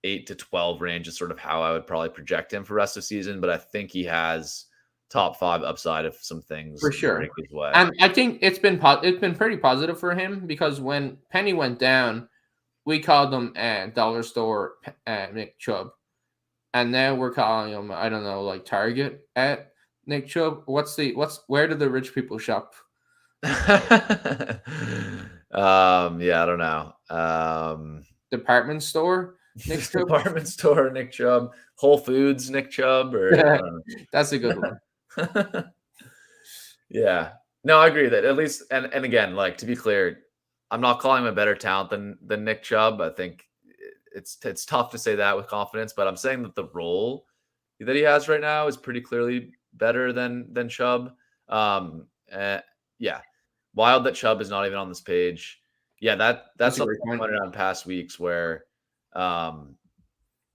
8 to 12 range is sort of how I would probably project him for rest of season. But I think he has top 5 upside if some things for sure break his way. And I think it's been pretty positive for him, because when Penny went down, we called him dollar store Nick Chubb, and now we're calling him, I don't know, like Target at Nick Chubb. Where do the rich people shop? Yeah, I don't know. Department store Nick Chubb? Department store Nick Chubb, Whole Foods Nick Chubb, or that's a good one. Yeah, no, I agree that at least, and again, like, to be clear, I'm not calling him a better talent than Nick Chubb. I think it's tough to say that with confidence, but I'm saying that the role that he has right now is pretty clearly better than Chubb. Yeah, wild that Chubb is not even on this page. Yeah, that's something I pointed out in past weeks where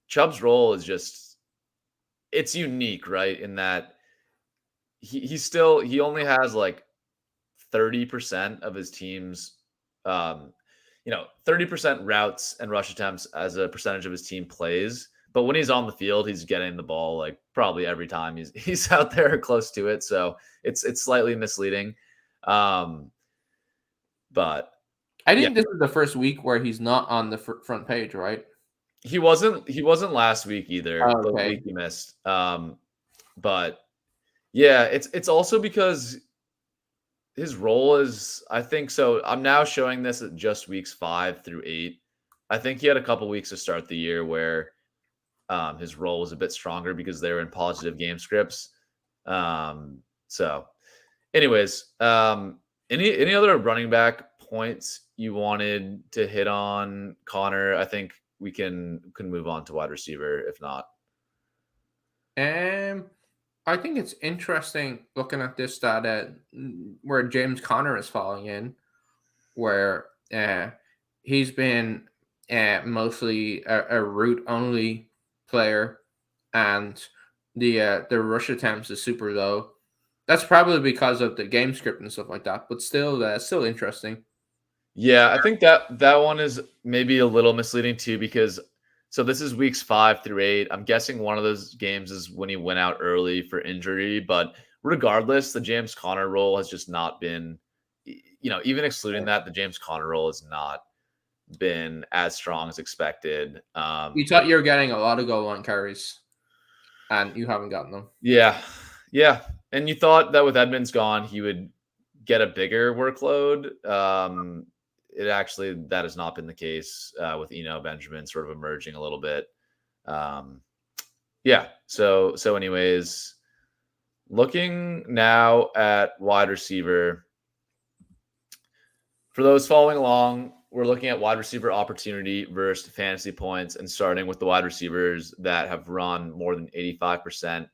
Chubb's role is just, it's unique, right? In that he only has like 30% of his team's 30% routes and rush attempts as a percentage of his team plays. But when he's on the field, he's getting the ball like probably every time he's out there or close to it. So it's slightly misleading. But I think this is the first week where he's not on the front page, right? He wasn't last week either. Oh, the okay. week he missed. But yeah, it's also because his role is, I think so. I'm now showing this at just weeks 5 through 8. I think he had a couple weeks to start the year where his role was a bit stronger because they were in positive game scripts. So anyways, any other running back points you wanted to hit on, Connor? I think we can move on to wide receiver if not. I think it's interesting looking at this stat where James Conner is falling in, where he's been mostly a route only player, and the rush attempts is super low. That's probably because of the game script and stuff like that, but still interesting. Yeah, I think that one is maybe a little misleading too, because so this is weeks 5 through 8. I'm guessing one of those games is when he went out early for injury, but regardless, the James Conner role has just not been, even excluding that, the James Conner role has not been as strong as expected. You thought you were getting a lot of goal line carries, and you haven't gotten them. Yeah. And you thought that with Edmonds gone, he would get a bigger workload. That has not been the case with Benjamin sort of emerging a little bit. So anyways, looking now at wide receiver. For those following along, we're looking at wide receiver opportunity versus fantasy points, and starting with the wide receivers that have run more than 85%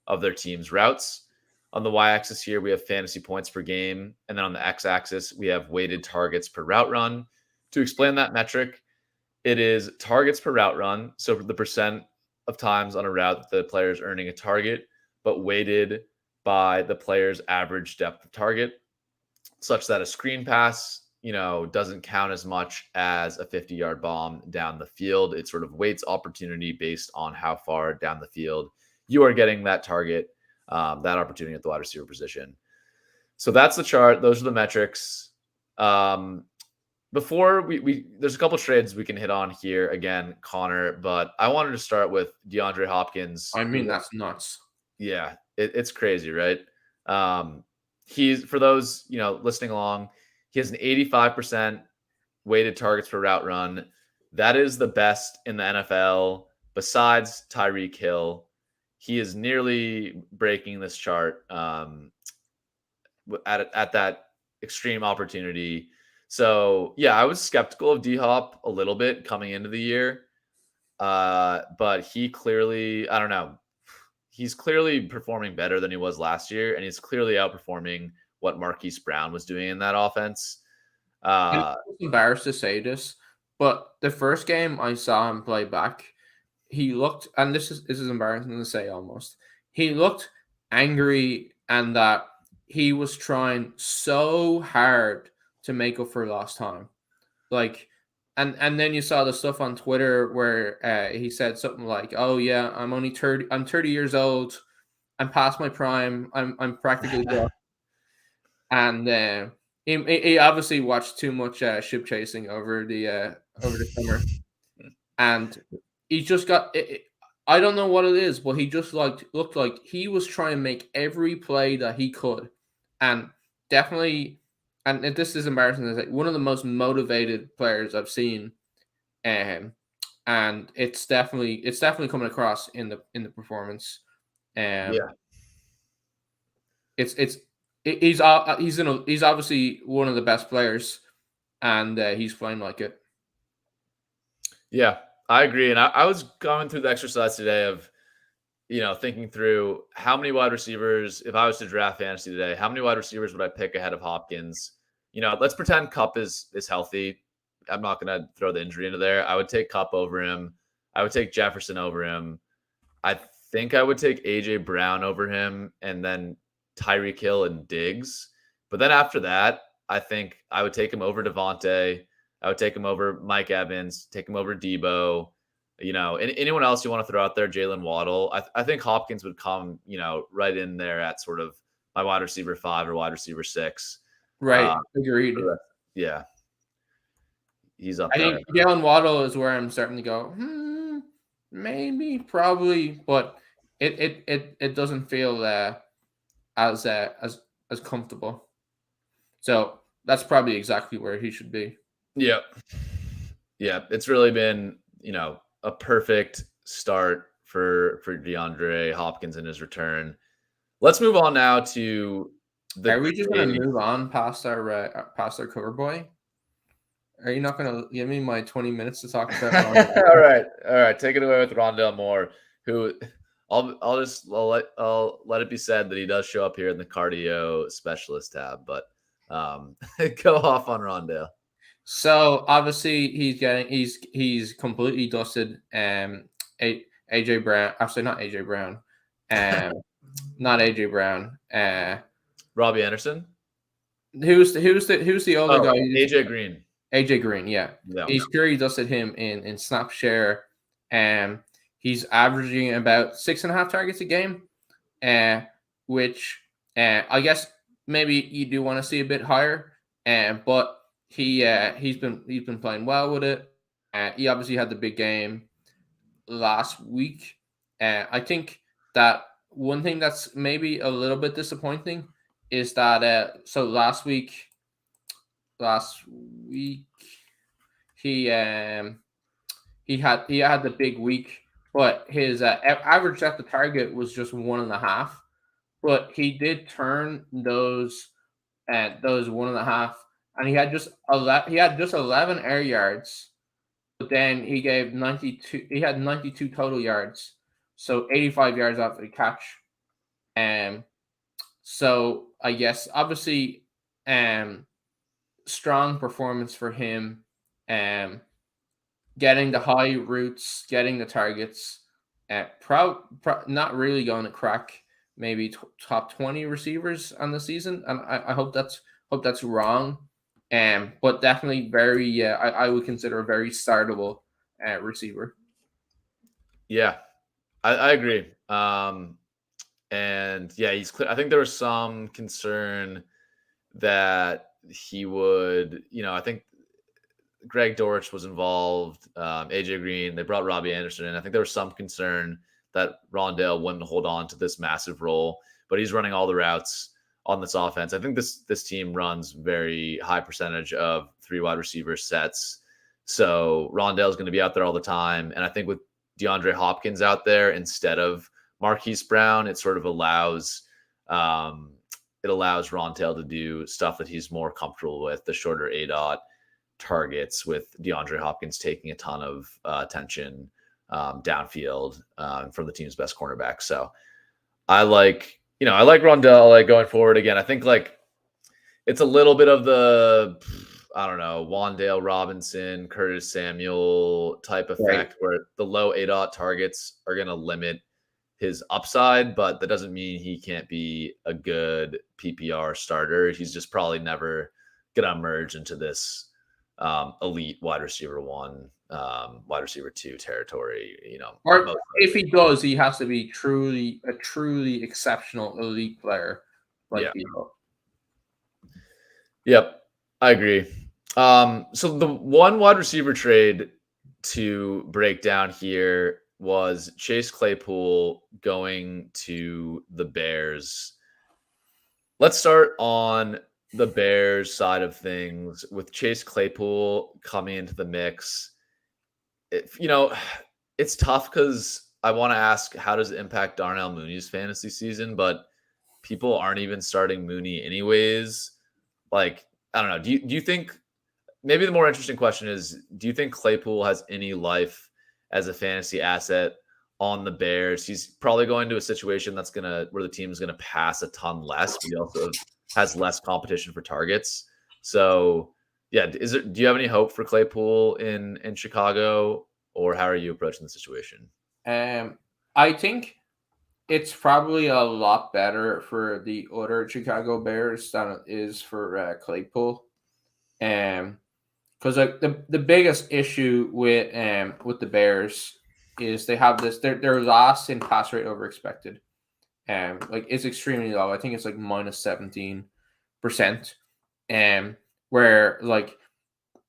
of their team's routes. On the y-axis here, we have fantasy points per game. And then on the x-axis, we have weighted targets per route run. To explain that metric, it is targets per route run. So for the percent of times on a route that the player is earning a target, but weighted by the player's average depth of target, such that a screen pass, doesn't count as much as a 50-yard bomb down the field. It sort of weights opportunity based on how far down the field you are getting that target, that opportunity at the wide receiver position. So that's the chart. Those are the metrics. Before we there's a couple of trades we can hit on here again, Connor, but I wanted to start with DeAndre Hopkins. I mean, that's nuts. Yeah, it's crazy, right? He's, for those, listening along, he has an 85% weighted targets per route run. That is the best in the NFL besides Tyreek Hill. He is nearly breaking this chart at that extreme opportunity. So, yeah, I was skeptical of D-Hop a little bit coming into the year. But he clearly, I don't know, he's clearly performing better than he was last year, and he's clearly outperforming what Marquise Brown was doing in that offense. I'm embarrassed to say this, but the first game I saw him play back, he looked, and this is embarrassing to say almost. He looked angry, and that he was trying so hard to make up for lost time. Like, and then you saw the stuff on Twitter where he said something like, "Oh yeah, I'm only 30. I'm 30 years old. I'm past my prime. I'm practically done." And he obviously watched too much ship chasing over the summer, and he just got. I don't know what it is, but he just looked like he was trying to make every play that he could, and definitely. And this is embarrassing. Is like one of the most motivated players I've seen, and it's definitely coming across in the performance. Yeah. He's obviously one of the best players, and he's playing like it. Yeah, I agree. And I was going through the exercise today of, thinking through how many wide receivers, if I was to draft fantasy today, how many wide receivers would I pick ahead of Hopkins? Let's pretend Kupp is healthy. I'm not going to throw the injury into there. I would take Kupp over him. I would take Jefferson over him. I think I would take AJ Brown over him, and then Tyreek Hill and Diggs. But then after that, I think I would take him over Devontae. I would take him over Mike Evans, take him over Debo. Anyone else you want to throw out there, Jalen Waddle. I think Hopkins would come, right in there at sort of my wide receiver 5 or wide receiver 6. Right. Agreed. Yeah. He's up I there. think Jalen Waddle is where I'm starting to go, maybe, probably, but it doesn't feel as comfortable. So that's probably exactly where he should be. Yeah. Yeah. It's really been, a perfect start for DeAndre Hopkins in his return. Let's move on now to Are we just going to move on past our cover boy? Are you not going to give me my 20 minutes to talk about? All right. Take it away with Rondale Moore, who I'll let it be said that he does show up here in the cardio specialist tab, but go off on Rondale. So obviously he's completely dusted. AJ Brown, actually not AJ Brown, not AJ Brown. Robbie Anderson. Who's the older guy? AJ Green. AJ Green, yeah. He's purely dusted him in snap share. He's averaging about 6.5 targets a game, which I guess maybe you do want to see a bit higher. But he's been playing well with it. He obviously had the big game last week. I think that one thing that's maybe a little bit disappointing is that so last week he had the big week, but his average at the target was just 1.5. But he did turn those 1.5. And he had just 11 air yards, but then he gave 92. He had 92 total yards, so 85 yards off the catch. So I guess obviously, strong performance for him. Getting the high routes, getting the targets. Not really going to crack maybe top 20 receivers on the season, and I hope that's wrong. But definitely very, I would consider a very startable receiver. Yeah, I agree. And yeah, he's clear. I think there was some concern that he would, I think Greg Dortch was involved, AJ Green, they brought Robbie Anderson in. I think there was some concern that Rondale wouldn't hold on to this massive role, but he's running all the routes on this offense. I think this team runs very high percentage of 3 wide receiver sets. So Rondale is going to be out there all the time. And I think with DeAndre Hopkins out there instead of Marquise Brown, it sort of allows Rondale to do stuff that he's more comfortable with, the shorter ADOT targets, with DeAndre Hopkins taking a ton of attention downfield from the team's best cornerback. So I like Rondale going forward again. I think it's a little bit of the, I don't know, Wandale Robinson, Curtis Samuel type effect where the low ADOT targets are going to limit his upside, but that doesn't mean he can't be a good PPR starter. He's just probably never going to emerge into this elite wide receiver 1, wide receiver 2 territory, Or if he does, he has to be a truly exceptional elite player. Yep, I agree. So the one wide receiver trade to break down here was Chase Claypool going to the Bears. Let's start on the Bears side of things with Chase Claypool coming into the mix. It's tough because I want to ask, how does it impact Darnell Mooney's fantasy season? But people aren't even starting Mooney anyways. Like, I don't know. Do you think, maybe the more interesting question is, do you think Claypool has any life as a fantasy asset on the Bears? He's probably going to a situation where the team is gonna pass a ton less, but he also has less competition for targets. So yeah, do you have any hope for Claypool in Chicago, or how are you approaching the situation? I think it's probably a lot better for the other Chicago Bears than it is for Claypool. Because like the biggest issue with the Bears is they have this, they're last in pass rate over expected. Like it's extremely low. I think it's like minus 17%. Where like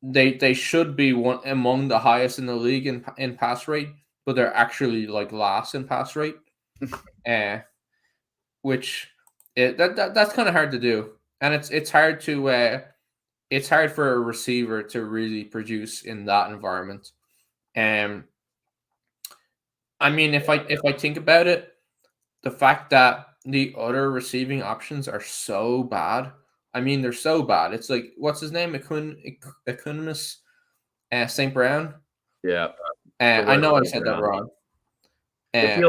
they should be one among the highest in the league in pass rate, but they're actually like last in pass rate. Which that's kind of hard to do. And it's hard to it's hard for a receiver to really produce in that environment. I mean, if I think about it, the fact that the other receiving options are so bad. I mean, they're so bad. It's like, what's his name? Economist St. Brown. Yeah. I know I said that wrong. I think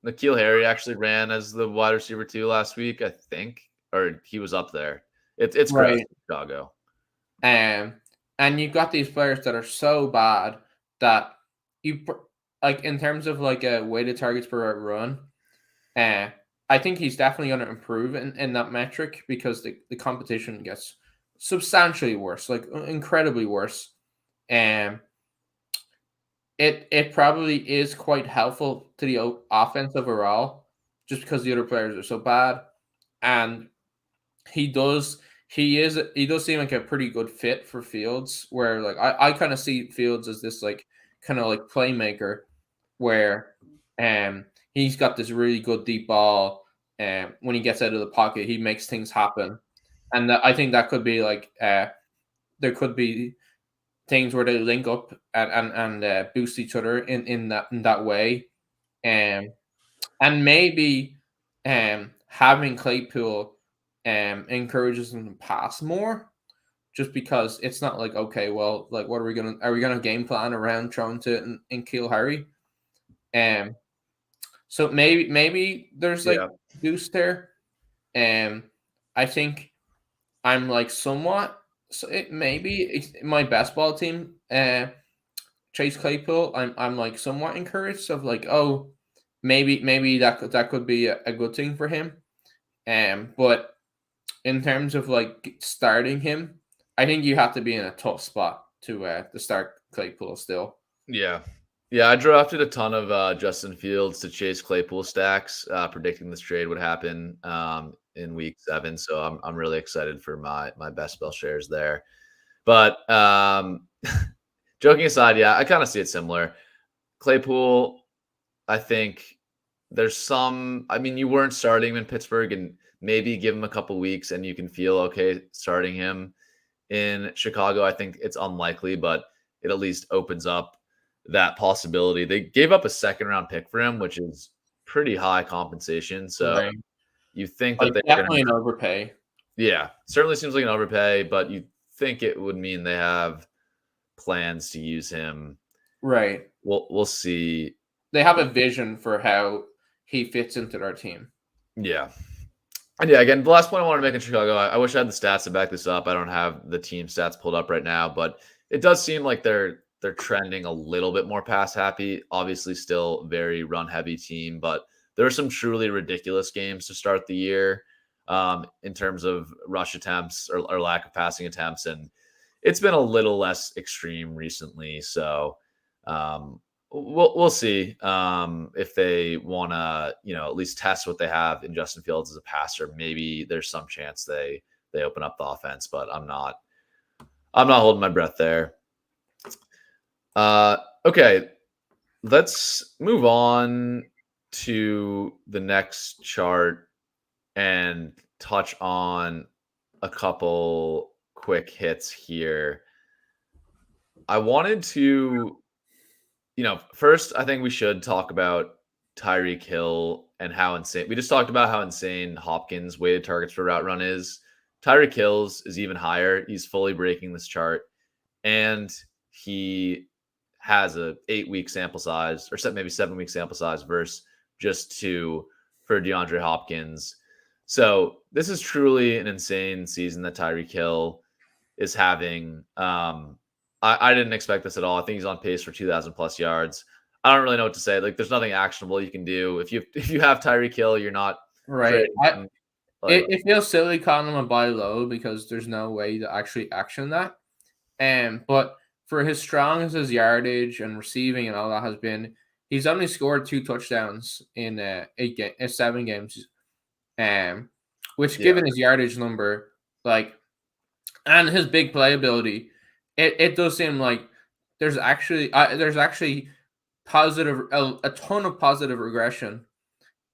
N'Keal Harry actually ran as the wide receiver 2 last week, I think, or he was up there. It's right. gross in Chicago. And you've got these players that are so bad that you like in terms of like a weighted targets per run. I think he's definitely going to improve in that metric because the competition gets substantially worse, like incredibly worse. It probably is quite helpful to the offense overall, just because the other players are so bad, and he does seem like a pretty good fit for Fields. Where like I kind of see Fields as this like kind of like playmaker, where he's got this really good deep ball, and when he gets out of the pocket, he makes things happen, and I think that could be like there could be things where they link up and boost each other in that way, and maybe having Claypool encourages them to pass more, just because it's not like, okay, well, like what are we gonna game plan around trying to N'Keal Harry, so maybe there's like boost there, I think I'm like somewhat. So maybe my best ball team, Chase Claypool. I'm like somewhat encouraged of like, oh, maybe that could be a good thing for him. But in terms of like starting him, I think you have to be in a tough spot to start Claypool still. Yeah. I drafted a ton of Justin Fields to Chase Claypool stacks, predicting this trade would happen in week 7. So I'm really excited for my best ball shares there. But joking aside, yeah, I kind of see it similar. Claypool, I think there's some. I mean, you weren't starting him in Pittsburgh, and maybe give him a couple weeks, and you can feel okay starting him in Chicago. I think it's unlikely, but it at least opens up that possibility. They gave up a 2nd-round pick for him, which is pretty high compensation. So you think that they're definitely an overpay. Yeah, certainly seems like an overpay, but you think it would mean they have plans to use him. Right. We'll see. They have a vision for how he fits into their team. Yeah. And yeah, again, the last point I want to make in Chicago, I wish I had the stats to back this up. I don't have the team stats pulled up right now, but it does seem like they're trending a little bit more pass happy. Obviously, still very run heavy team, but there are some truly ridiculous games to start the year in terms of rush attempts or lack of passing attempts, and it's been a little less extreme recently. So um, we'll see if they want to, at least test what they have in Justin Fields as a passer. Maybe there's some chance they open up the offense, but I'm not holding my breath there. Okay, let's move on to the next chart and touch on a couple quick hits here. I wanted to, first, I think we should talk about Tyreek Hill and how insane. We just talked about how insane Hopkins' weighted targets per route run is. Tyreek Hill's is even higher. He's fully breaking this chart, and he has a 8-week sample size, or maybe 7-week sample size, versus just 2 for DeAndre Hopkins. So this is truly an insane season that Tyreek Hill is having. I didn't expect this at all. I think he's on pace for 2,000 plus yards. I don't really know what to say. Like, there's nothing actionable you can do. If you have Tyreek Hill, you're not Right. trading. It feels silly calling him a buy low because there's no way to actually action that. But for his strong as his yardage and receiving and all that has been, he's only scored 2 touchdowns in 7 games. Which given his yardage number, and his big playability, it does seem like there's actually positive a ton of positive regression,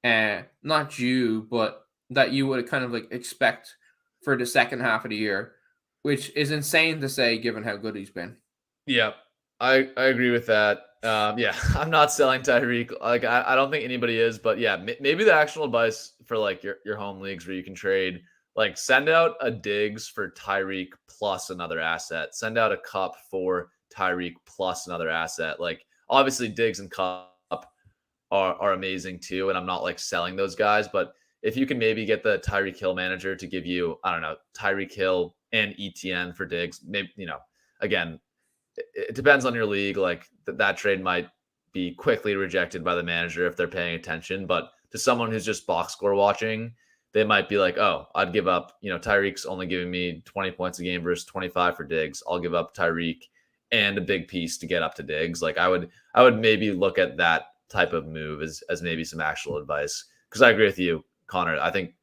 not due, but that you would kind of expect for the second half of the year, which is insane to say given how good he's been. Yeah, I agree with that. Yeah, I'm not selling Tyreek. I don't think anybody is, but yeah, maybe the actual advice for your home leagues where you can trade, send out a Diggs for Tyreek plus another asset. Send out a Cup for Tyreek plus another asset. Obviously Diggs and Cup are amazing too, and I'm not selling those guys, but if you can maybe get the Tyreek Hill manager to give you, I don't know, Tyreek Hill and ETN for Diggs, maybe, again, it depends on your league. That trade might be quickly rejected by the manager if they're paying attention. But to someone who's just box score watching, they might be like, oh, I'd give up, Tyreek's only giving me 20 points a game versus 25 for Diggs. I'll give up Tyreek and a big piece to get up to Diggs. I would maybe look at that type of move as maybe some actual advice. Because I agree with you, Connor. I think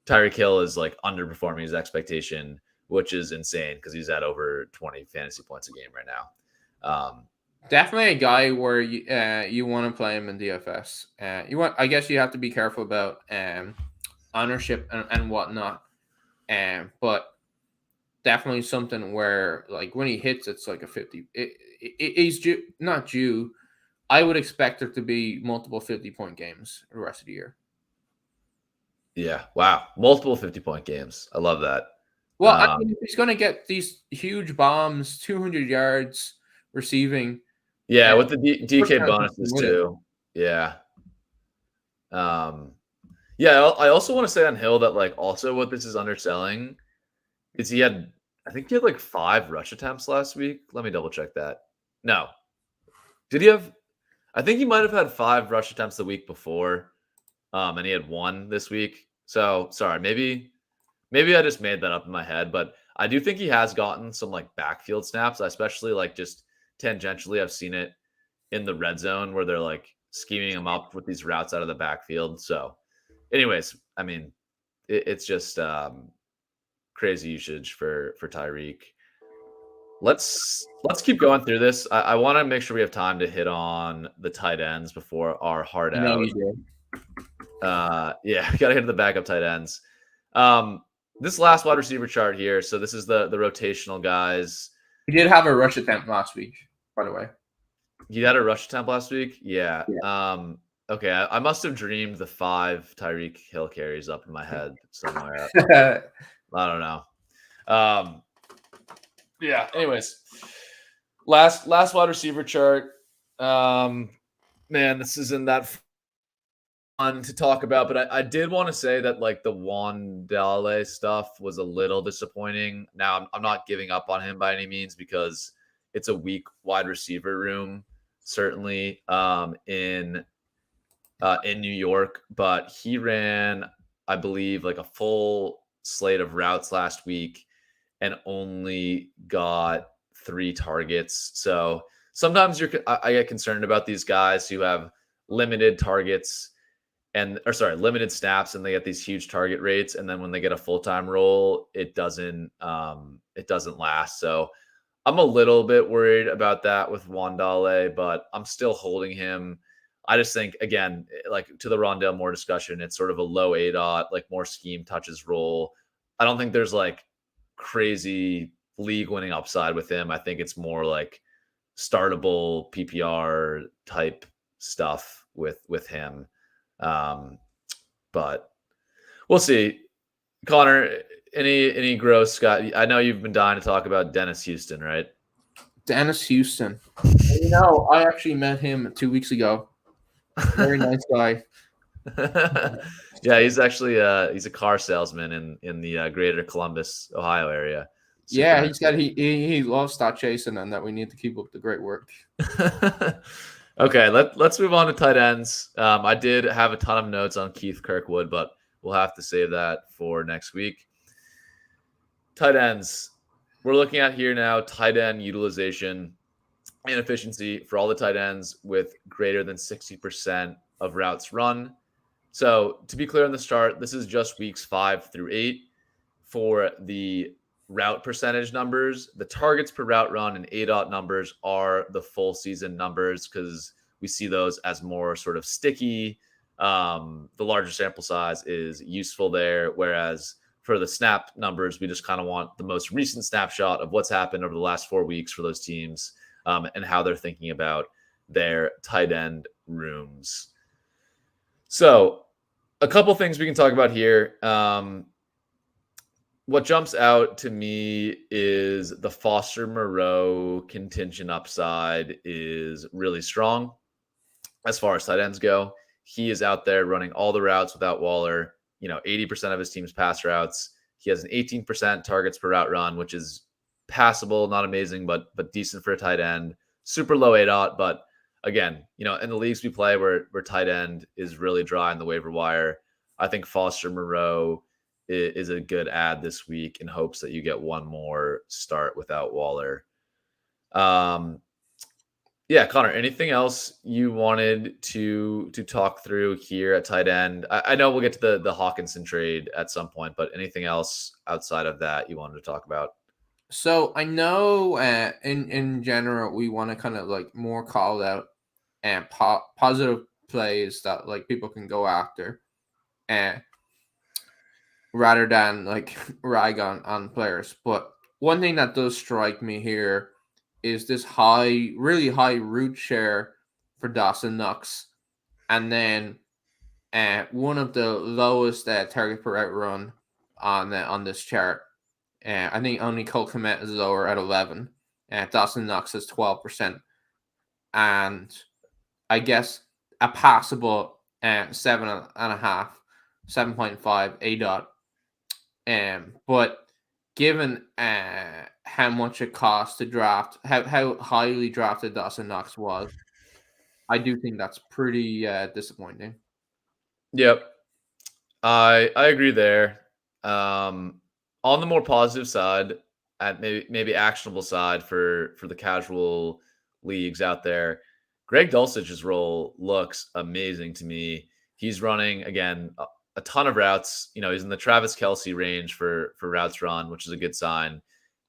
Tyreek Hill is underperforming his expectation, which is insane because he's at over 20 fantasy points a game right now. Definitely a guy where you want to play him in DFS. I guess you have to be careful about ownership and whatnot. But definitely something where when he hits, it's like a 50. He's not due. I would expect there to be multiple 50-point games the rest of the year. Yeah. Wow. Multiple 50-point games. I love that. Well, I mean, if he's going to get these huge bombs, 200 yards receiving. Yeah, with the DK bonuses too. Yeah. Yeah, I also want to say on Hill that also what this is underselling is I think he had 5 rush attempts last week. Let me double check that. No. Did he have? I think he might have had 5 rush attempts the week before. And he had 1 this week. So sorry, maybe I just made that up in my head, but I do think he has gotten some backfield snaps, especially just tangentially. I've seen it in the red zone where they're scheming him up with these routes out of the backfield. So anyways, I mean, it's just crazy usage for Tyreek. Let's keep going through this. I want to make sure we have time to hit on the tight ends before our hard out. Yeah, gotta hit the backup tight ends. This last wide receiver chart here. So this is the rotational guys. He did have a rush attempt last week, by the way. He had a rush attempt last week? Yeah. Okay, I must have dreamed the 5 Tyreek Hill carries up in my head somewhere. I don't know. Yeah, anyways. Last wide receiver chart. Man, this is in that to talk about, but I did want to say that like the Wandale stuff was a little disappointing. Now I'm not giving up on him by any means because it's a weak wide receiver room, certainly in New York, but he ran, I believe, like a full slate of routes last week and only got 3 targets. So sometimes I get concerned about these guys who have limited targets limited snaps, and they get these huge target rates, and then when they get a full-time role, it doesn't last. So I'm a little bit worried about that with Wandale, but I'm still holding him. I just think, again, like to the Rondale Moore discussion, it's sort of a low ADOT, like more scheme touches role. I don't think there's like crazy league winning upside with him. I think it's more like startable PPR type stuff with him. But we'll see. Connor, any gross Scott? I know you've been dying to talk about Dennis Houston, right? Dennis Houston. I actually met him 2 weeks ago. Very nice guy. Yeah, he's actually he's a car salesman in the greater Columbus, Ohio area. Super nice. He loves stat chasing, and that we need to keep up the great work. Okay, let's move on to tight ends. I did have a ton of notes on Keith Kirkwood, but we'll have to save that for next week. Tight ends. We're looking at here now tight end utilization and efficiency for all the tight ends with greater than 60% of routes run. So to be clear on the start, this is just weeks 5 through 8 for the route percentage numbers. The targets per route run and ADOT numbers are the full season numbers because we see those as more sort of sticky. The larger sample size is useful there, whereas for the snap numbers, we just kind of want the most recent snapshot of what's happened over the last 4 weeks for those teams and how they're thinking about their tight end rooms. So a couple things we can talk about here. What jumps out to me is the Foster Moreau contingent upside is really strong as far as tight ends go. He is out there running all the routes without Waller. 80% of his team's pass routes. He has an 18% targets per route run, which is passable, not amazing, but decent for a tight end. Super low ADOT, but again, in the leagues we play where tight end is really dry in the waiver wire, I think Foster Moreau is a good add this week in hopes that you get one more start without Waller. Yeah, Connor, anything else you wanted to talk through here at tight end? I know we'll get to the Hawkinson trade at some point, but anything else outside of that you wanted to talk about? So I know in general we want to kind of like more call out and positive plays that like people can go after, and rather than like rag on players. But one thing that does strike me here is this really high route share for Dawson Knox, and then one of the lowest target per route run on this chart. I think only Cole Kmet is lower at 11. Dawson Knox is 12%, and I guess a passable 7.5, 7.5 ADOT. But given how much it cost to draft, how highly drafted Dawson Knox was, I do think that's pretty disappointing. Yep, I agree there. On the more positive side, at maybe actionable side for the casual leagues out there, Greg Dulcich's role looks amazing to me. He's running again a ton of routes. He's in the Travis Kelce range for routes run, which is a good sign.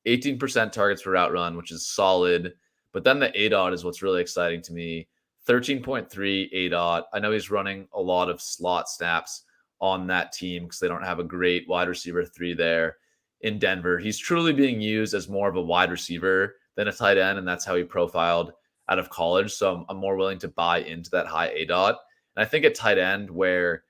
18% targets per route run, which is solid. But then the ADOT is what's really exciting to me. 13.3 ADOT. I know he's running a lot of slot snaps on that team because they don't have a great wide receiver 3 there in Denver. He's truly being used as more of a wide receiver than a tight end, and that's how he profiled out of college. So I'm more willing to buy into that high ADOT. And I think at tight end where,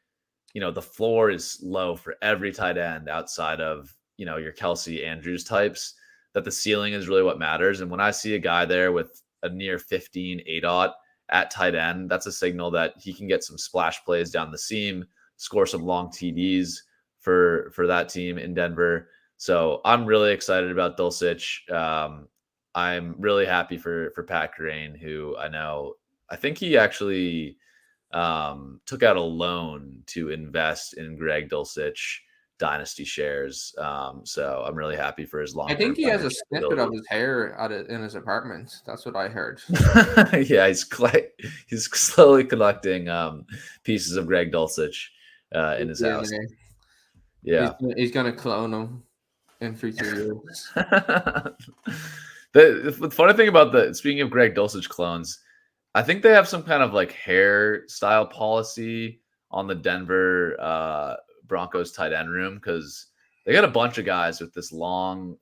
the floor is low for every tight end outside of, your Kelce Andrews types, that the ceiling is really what matters. And when I see a guy there with a near 15 ADOT at tight end. That's a signal that he can get some splash plays down the seam, score some long TDs for that team in Denver. So I'm really excited about Dulcich. I'm really happy for Pat Kerrane, who I think he actually took out a loan to invest in Greg Dulcich dynasty shares. So I'm really happy for his long. I think he has a snippet of his hair in his apartment. That's what I heard. Yeah, he's slowly collecting pieces of Greg Dulcich in his house. Yeah, he's gonna clone him in future years. The funny thing about speaking of Greg Dulcich clones, I think they have some kind of like hairstyle policy on the Denver Broncos tight end room, because they got a bunch of guys with this long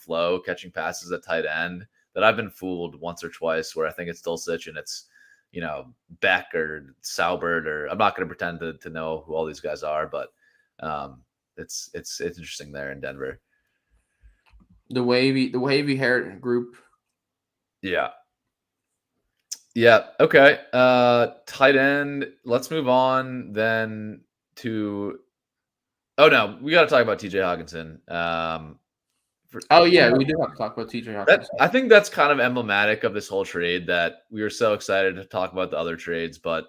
flow catching passes at tight end that I've been fooled once or twice, where I think it's Dulcich and it's, Beck or Saubert, or I'm not going to pretend to know who all these guys are, but it's interesting there in Denver. The wavy hair group. Yeah. Yeah. Okay. Tight end. Let's move on then to. Oh no, we got to talk about TJ Hockenson. We do have to talk about TJ Hockenson. I think that's kind of emblematic of this whole trade, that we were so excited to talk about the other trades, but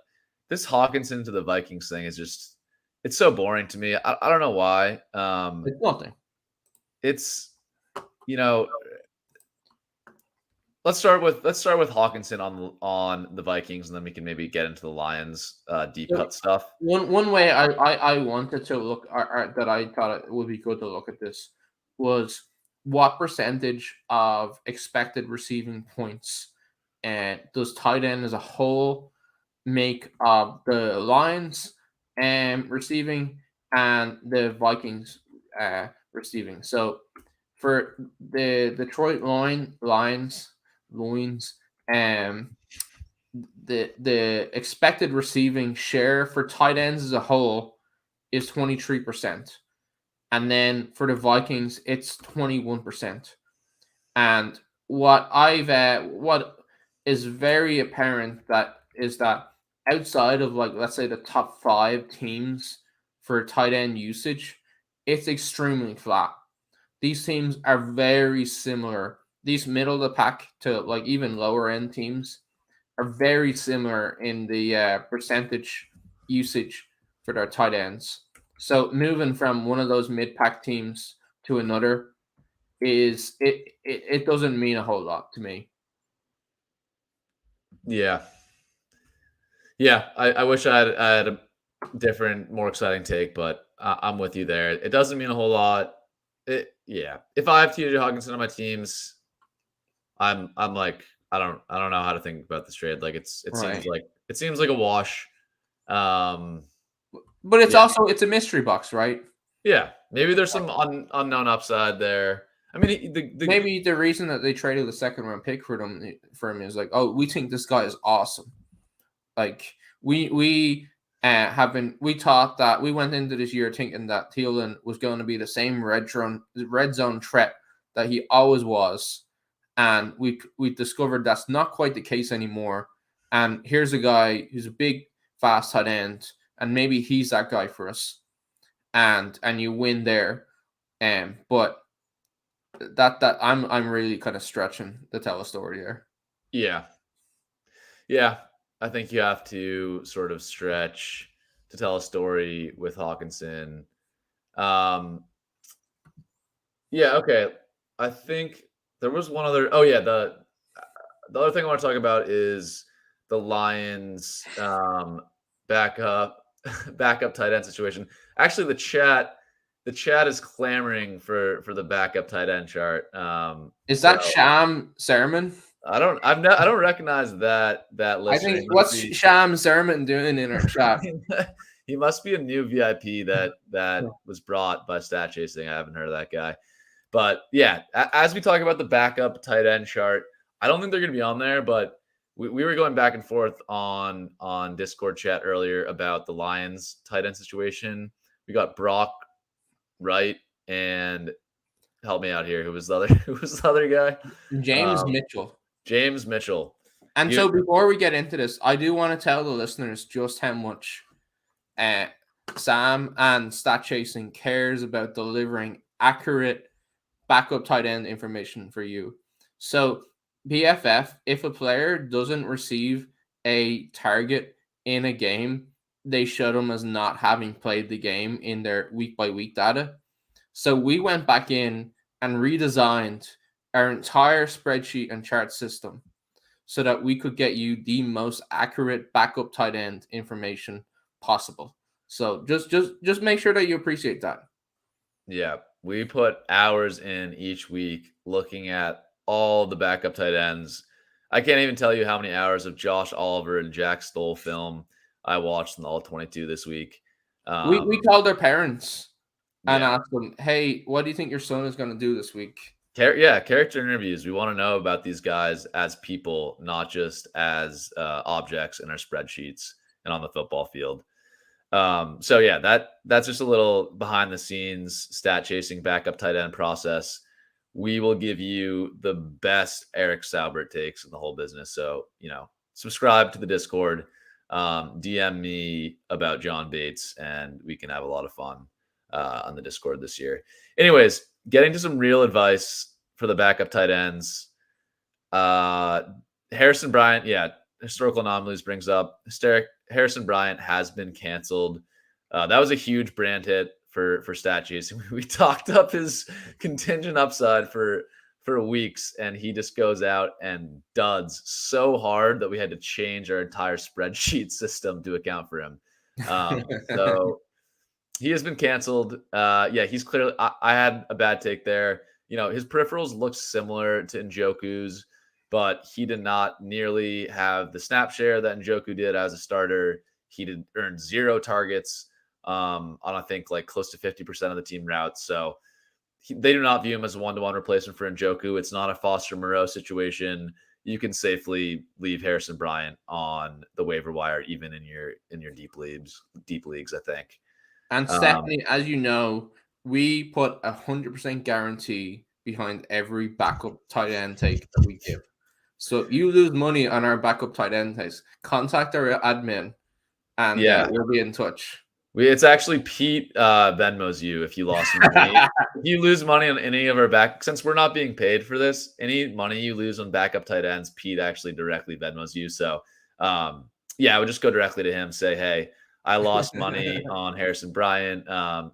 this Hockenson to the Vikings thing is it's so boring to me. I don't know why. It's nothing. It's Let's start with Hockenson on the Vikings, and then we can maybe get into the Lions deep cut stuff. One way I wanted to look that I thought it would be good to look at this was what percentage of expected receiving points and does tight end as a whole make of the Lions receiving and the Vikings receiving. So for the Detroit Lions, the expected receiving share for tight ends as a whole is 23%. And then for the Vikings, it's 21%. And what is very apparent is that outside of, like, let's say the top 5 teams for tight end usage, it's extremely flat. These teams are very similar. These middle of the pack to like even lower end teams are very similar in the percentage usage for their tight ends. So moving from one of those mid-pack teams to another it doesn't mean a whole lot to me. Yeah. I wish I had a different, more exciting take, but I'm with you there. It doesn't mean a whole lot. If I have TJ Hockenson on my teams, I'm like, I don't know how to think about this trade. Like it seems like a wash. But it's also it's a mystery box, right? Yeah, maybe there's some unknown upside there. I mean, maybe the reason that they traded the second round pick for him is like, oh, we think this guy is awesome. Like we thought that we went into this year thinking that Thielen was going to be the same red zone threat that he always was, and we discovered that's not quite the case anymore. And here's a guy who's a big, fast tight end, and maybe he's that guy for us. And you win there, but that I'm really kind of stretching to tell a story there. Yeah. I think you have to sort of stretch to tell a story with Hockenson. Okay. I think there was one other. Oh yeah, the other thing I want to talk about is the Lions backup tight end situation. Actually, the chat is clamoring for the backup tight end chart. Is that Sham Sermon? I don't recognize that listener. I think what's Sham Sermon doing in our chat? He must be a new VIP that was brought by Stat Chasing. I haven't heard of that guy. But yeah, as we talk about the backup tight end chart, I don't think they're going to be on there, but we were going back and forth on Discord chat earlier about the Lions tight end situation. We got Brock Wright and help me out here. Who was the other guy? James Mitchell. James Mitchell. And so before we get into this, I do want to tell the listeners just how much Sam and Stat Chasing cares about delivering accurate backup tight end information for you. So BFF, if a player doesn't receive a target in a game, they show them as not having played the game in their week by week data. So we went back in and redesigned our entire spreadsheet and chart system so that we could get you the most accurate backup tight end information possible. So just make sure that you appreciate that. Yeah, we put hours in each week looking at all the backup tight ends. I can't even tell you how many hours of Josh Oliver and Jack Stoll film I watched in the All 22 this week. We called their parents and asked them, "Hey, what do you think your son is going to do this week?" Character interviews. We want to know about these guys as people, not just as objects in our spreadsheets and on the football field. So yeah, that's just a little behind the scenes stat chasing backup tight end process. We will give you the best Eric Saubert takes in the whole business. So, subscribe to the Discord, DM me about John Bates, and we can have a lot of fun on the Discord this year. Anyways, getting to some real advice for the backup tight ends. Harrison Bryant, historical anomalies brings up. Harrison Bryant has been canceled. That was a huge brand hit for stat chasing. We talked up his contingent upside for weeks, and he just goes out and duds so hard that we had to change our entire spreadsheet system to account for him. So he has been canceled. He's clearly. I had a bad take there. His peripherals look similar to Njoku's, but he did not nearly have the snap share that Njoku did as a starter. He did earn 0 targets on, I think, like close to 50% of the team routes. So they do not view him as a one-to-one replacement for Njoku. It's not a Foster Moreau situation. You can safely leave Harrison Bryant on the waiver wire, even in your deep leagues, I think. And Stephanie, as you know, we put 100% guarantee behind every backup tight end take that we give. So if you lose money on our backup tight end takes, contact our admin, and we'll be in touch. It's actually Pete Venmo's you if you lost money. If you lose money on any of our since we're not being paid for this, any money you lose on backup tight ends, Pete actually directly Venmo's you. So I would just go directly to him, say, hey, I lost money on Harrison Bryant.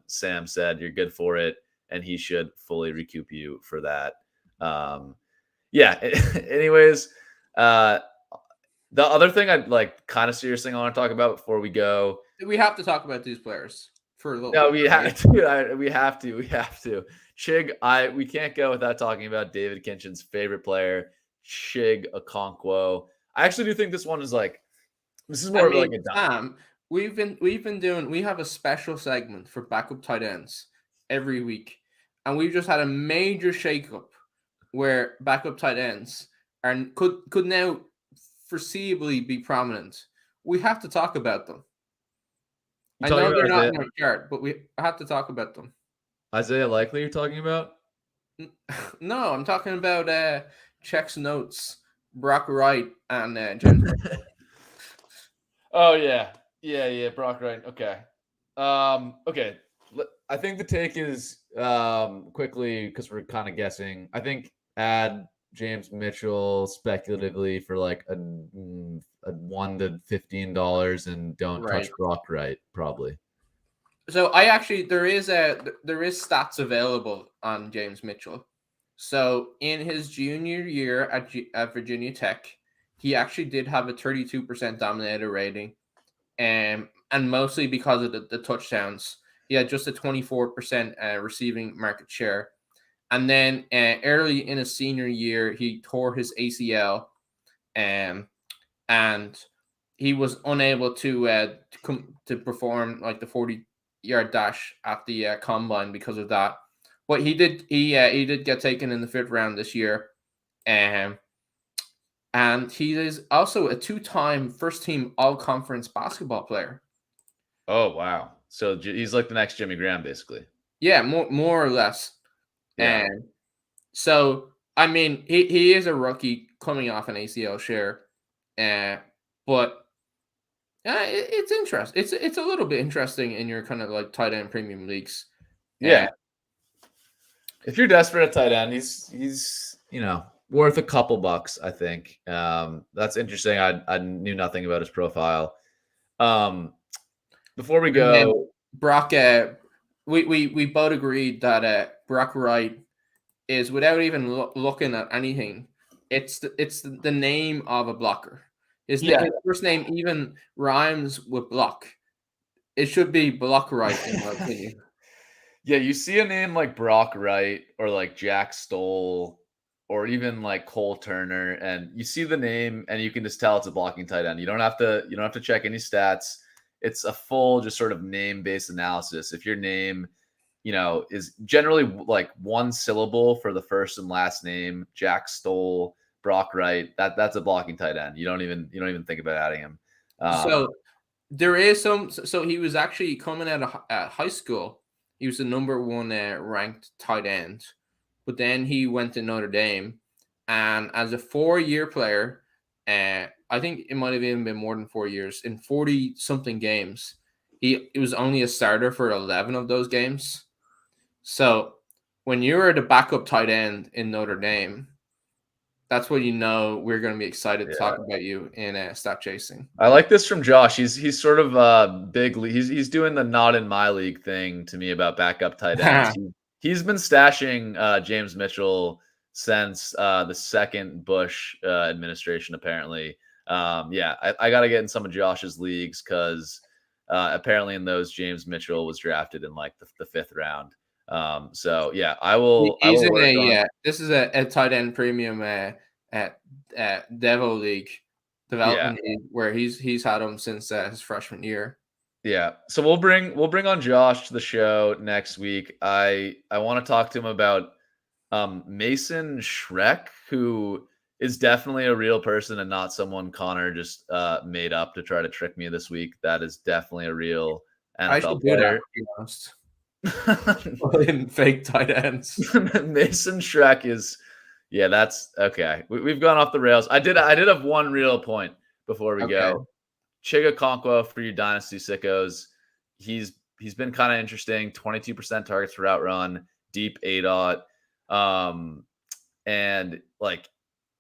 Sam said you're good for it, and he should fully recoup you for that. Anyways, the other thing I'd like kind of serious thing I want to talk about before we go. We have to talk about these players for a little bit. We have to. Chig, we can't go without talking about David Kinchin's favorite player, Chig Okonkwo. I actually do think this one is more of like a Sam. We have a special segment for backup tight ends every week, and we've just had a major shakeup where backup tight ends could now foreseeably be prominent. We have to talk about them. I know they're not in our chart, but we have to talk about them. Isaiah Likely you're talking about? No, I'm talking about Checks Notes, Brock Wright, and James. Oh, yeah. Yeah, Brock Wright. Okay. Okay. I think the take is quickly, because we're kind of guessing. I think add James Mitchell speculatively for like a $1 to $15 and don't touch Brock Wright, probably. So there is stats available on James Mitchell. So in his junior year at Virginia Tech, he actually did have a 32% dominator rating, and mostly because of the touchdowns. He had just a 24% receiving market share. And then early in his senior year, he tore his ACL, and he was unable to perform like the 40-yard dash at the combine because of that. But he did get taken in the 5th round this year, and he is also a 2-time first-team All-Conference basketball player. Oh wow! So he's like the next Jimmy Graham, basically. Yeah, more or less. Yeah. And so, I mean, he is a rookie coming off an ACL share. But it's interesting. It's a little bit interesting in your kind of like tight end premium leagues. Yeah. If you're desperate at tight end, he's worth a couple bucks, I think. That's interesting. I knew nothing about his profile. Before we And then go, Brock, we both agreed that Brock Wright is, without even looking at anything, it's the name of a blocker. His first name even rhymes with block. It should be Block Wright, in my opinion. Yeah, you see a name like Brock Wright or like Jack Stoll or even like Cole Turner, and you see the name and you can just tell it's a blocking tight end. You don't have to check any stats. It's a full just sort of name-based analysis. If your name, is generally like one syllable for the first and last name, Jack Stoll, Brock Wright, that's a blocking tight end. You don't even think about adding him. So there is some. So he was actually coming out of high school. He was the number one ranked tight end, but then he went to Notre Dame, and as a 4-year player, I think it might have even been more than 4 years. In 40 something games, he was only a starter for 11 of those games. So when you're the backup tight end in Notre Dame, that's when you know we're going to be excited to talk about you in stat chasing. I like this from Josh. He's sort of big. He's doing the not in my league thing to me about backup tight ends. He's been stashing James Mitchell since the second Bush administration. Apparently, I got to get in some of Josh's leagues because apparently in those James Mitchell was drafted in like the 5th round. So yeah, I will. He's I will in this is a tight end premium at Devo League development league where he's had him since his freshman year. Yeah. So we'll bring on Josh to the show next week. I want to talk to him about Mason Schreck, who is definitely a real person and not someone Connor just made up to try to trick me this week. That is definitely a real NFL player. To be honest. In fake tight ends. Mason Schreck is, that's okay. We've gone off the rails. I did have one real point before we go. Chiga Conquo for you dynasty sickos. He's been kind of interesting. 22% targets per route run, deep ADOT. And like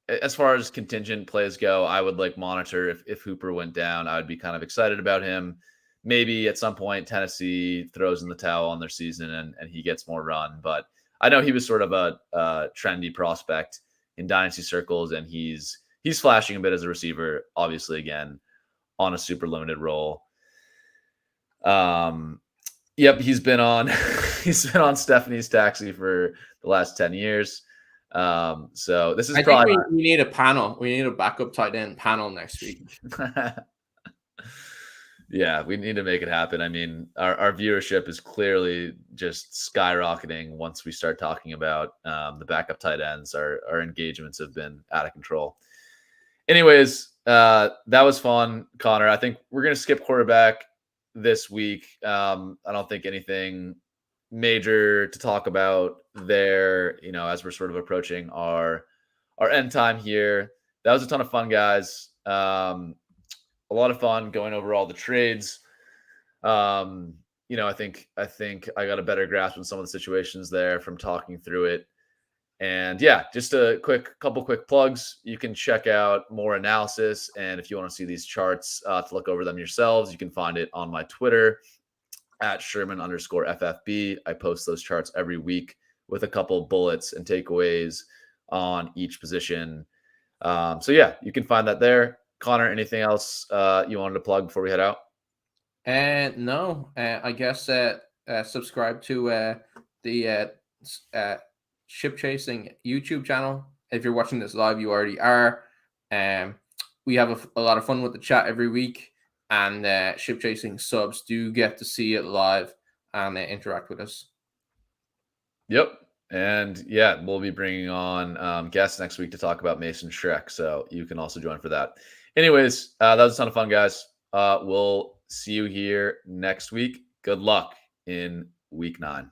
as far as contingent plays go, I would like monitor if Hooper went down. I would be kind of excited about him. Maybe at some point Tennessee throws in the towel on their season and he gets more run. But I know he was sort of a trendy prospect in dynasty circles, and he's flashing a bit as a receiver, obviously, again, on a super limited role. Yep, he's been on Stephanie's taxi for the last 10 years. So this is probably we need a panel. We need a backup tight end panel next week. Yeah, we need to make it happen. I mean, our viewership is clearly just skyrocketing once we start talking about the backup tight ends. Our engagements have been out of control. Anyways, that was fun, Connor. I think we're going to skip quarterback this week. I don't think anything major to talk about there, as we're sort of approaching our end time here. That was a ton of fun, guys. A lot of fun going over all the trades. I think I got a better grasp on some of the situations there from talking through it. And yeah, just a couple quick plugs. You can check out more analysis. And if you want to see these charts to look over them yourselves, you can find it on my Twitter at Sherman_FFB. I post those charts every week with a couple bullets and takeaways on each position. So yeah, you can find that there. Connor, anything else you wanted to plug before we head out? No, I guess subscribe to the Ship Chasing YouTube channel. If you're watching this live, you already are. We have a lot of fun with the chat every week, and Ship Chasing subs do get to see it live and interact with us. Yep. And yeah, we'll be bringing on guests next week to talk about Mason Schreck. So you can also join for that. Anyways, that was a ton of fun, guys. We'll see you here next week. Good luck in week 9.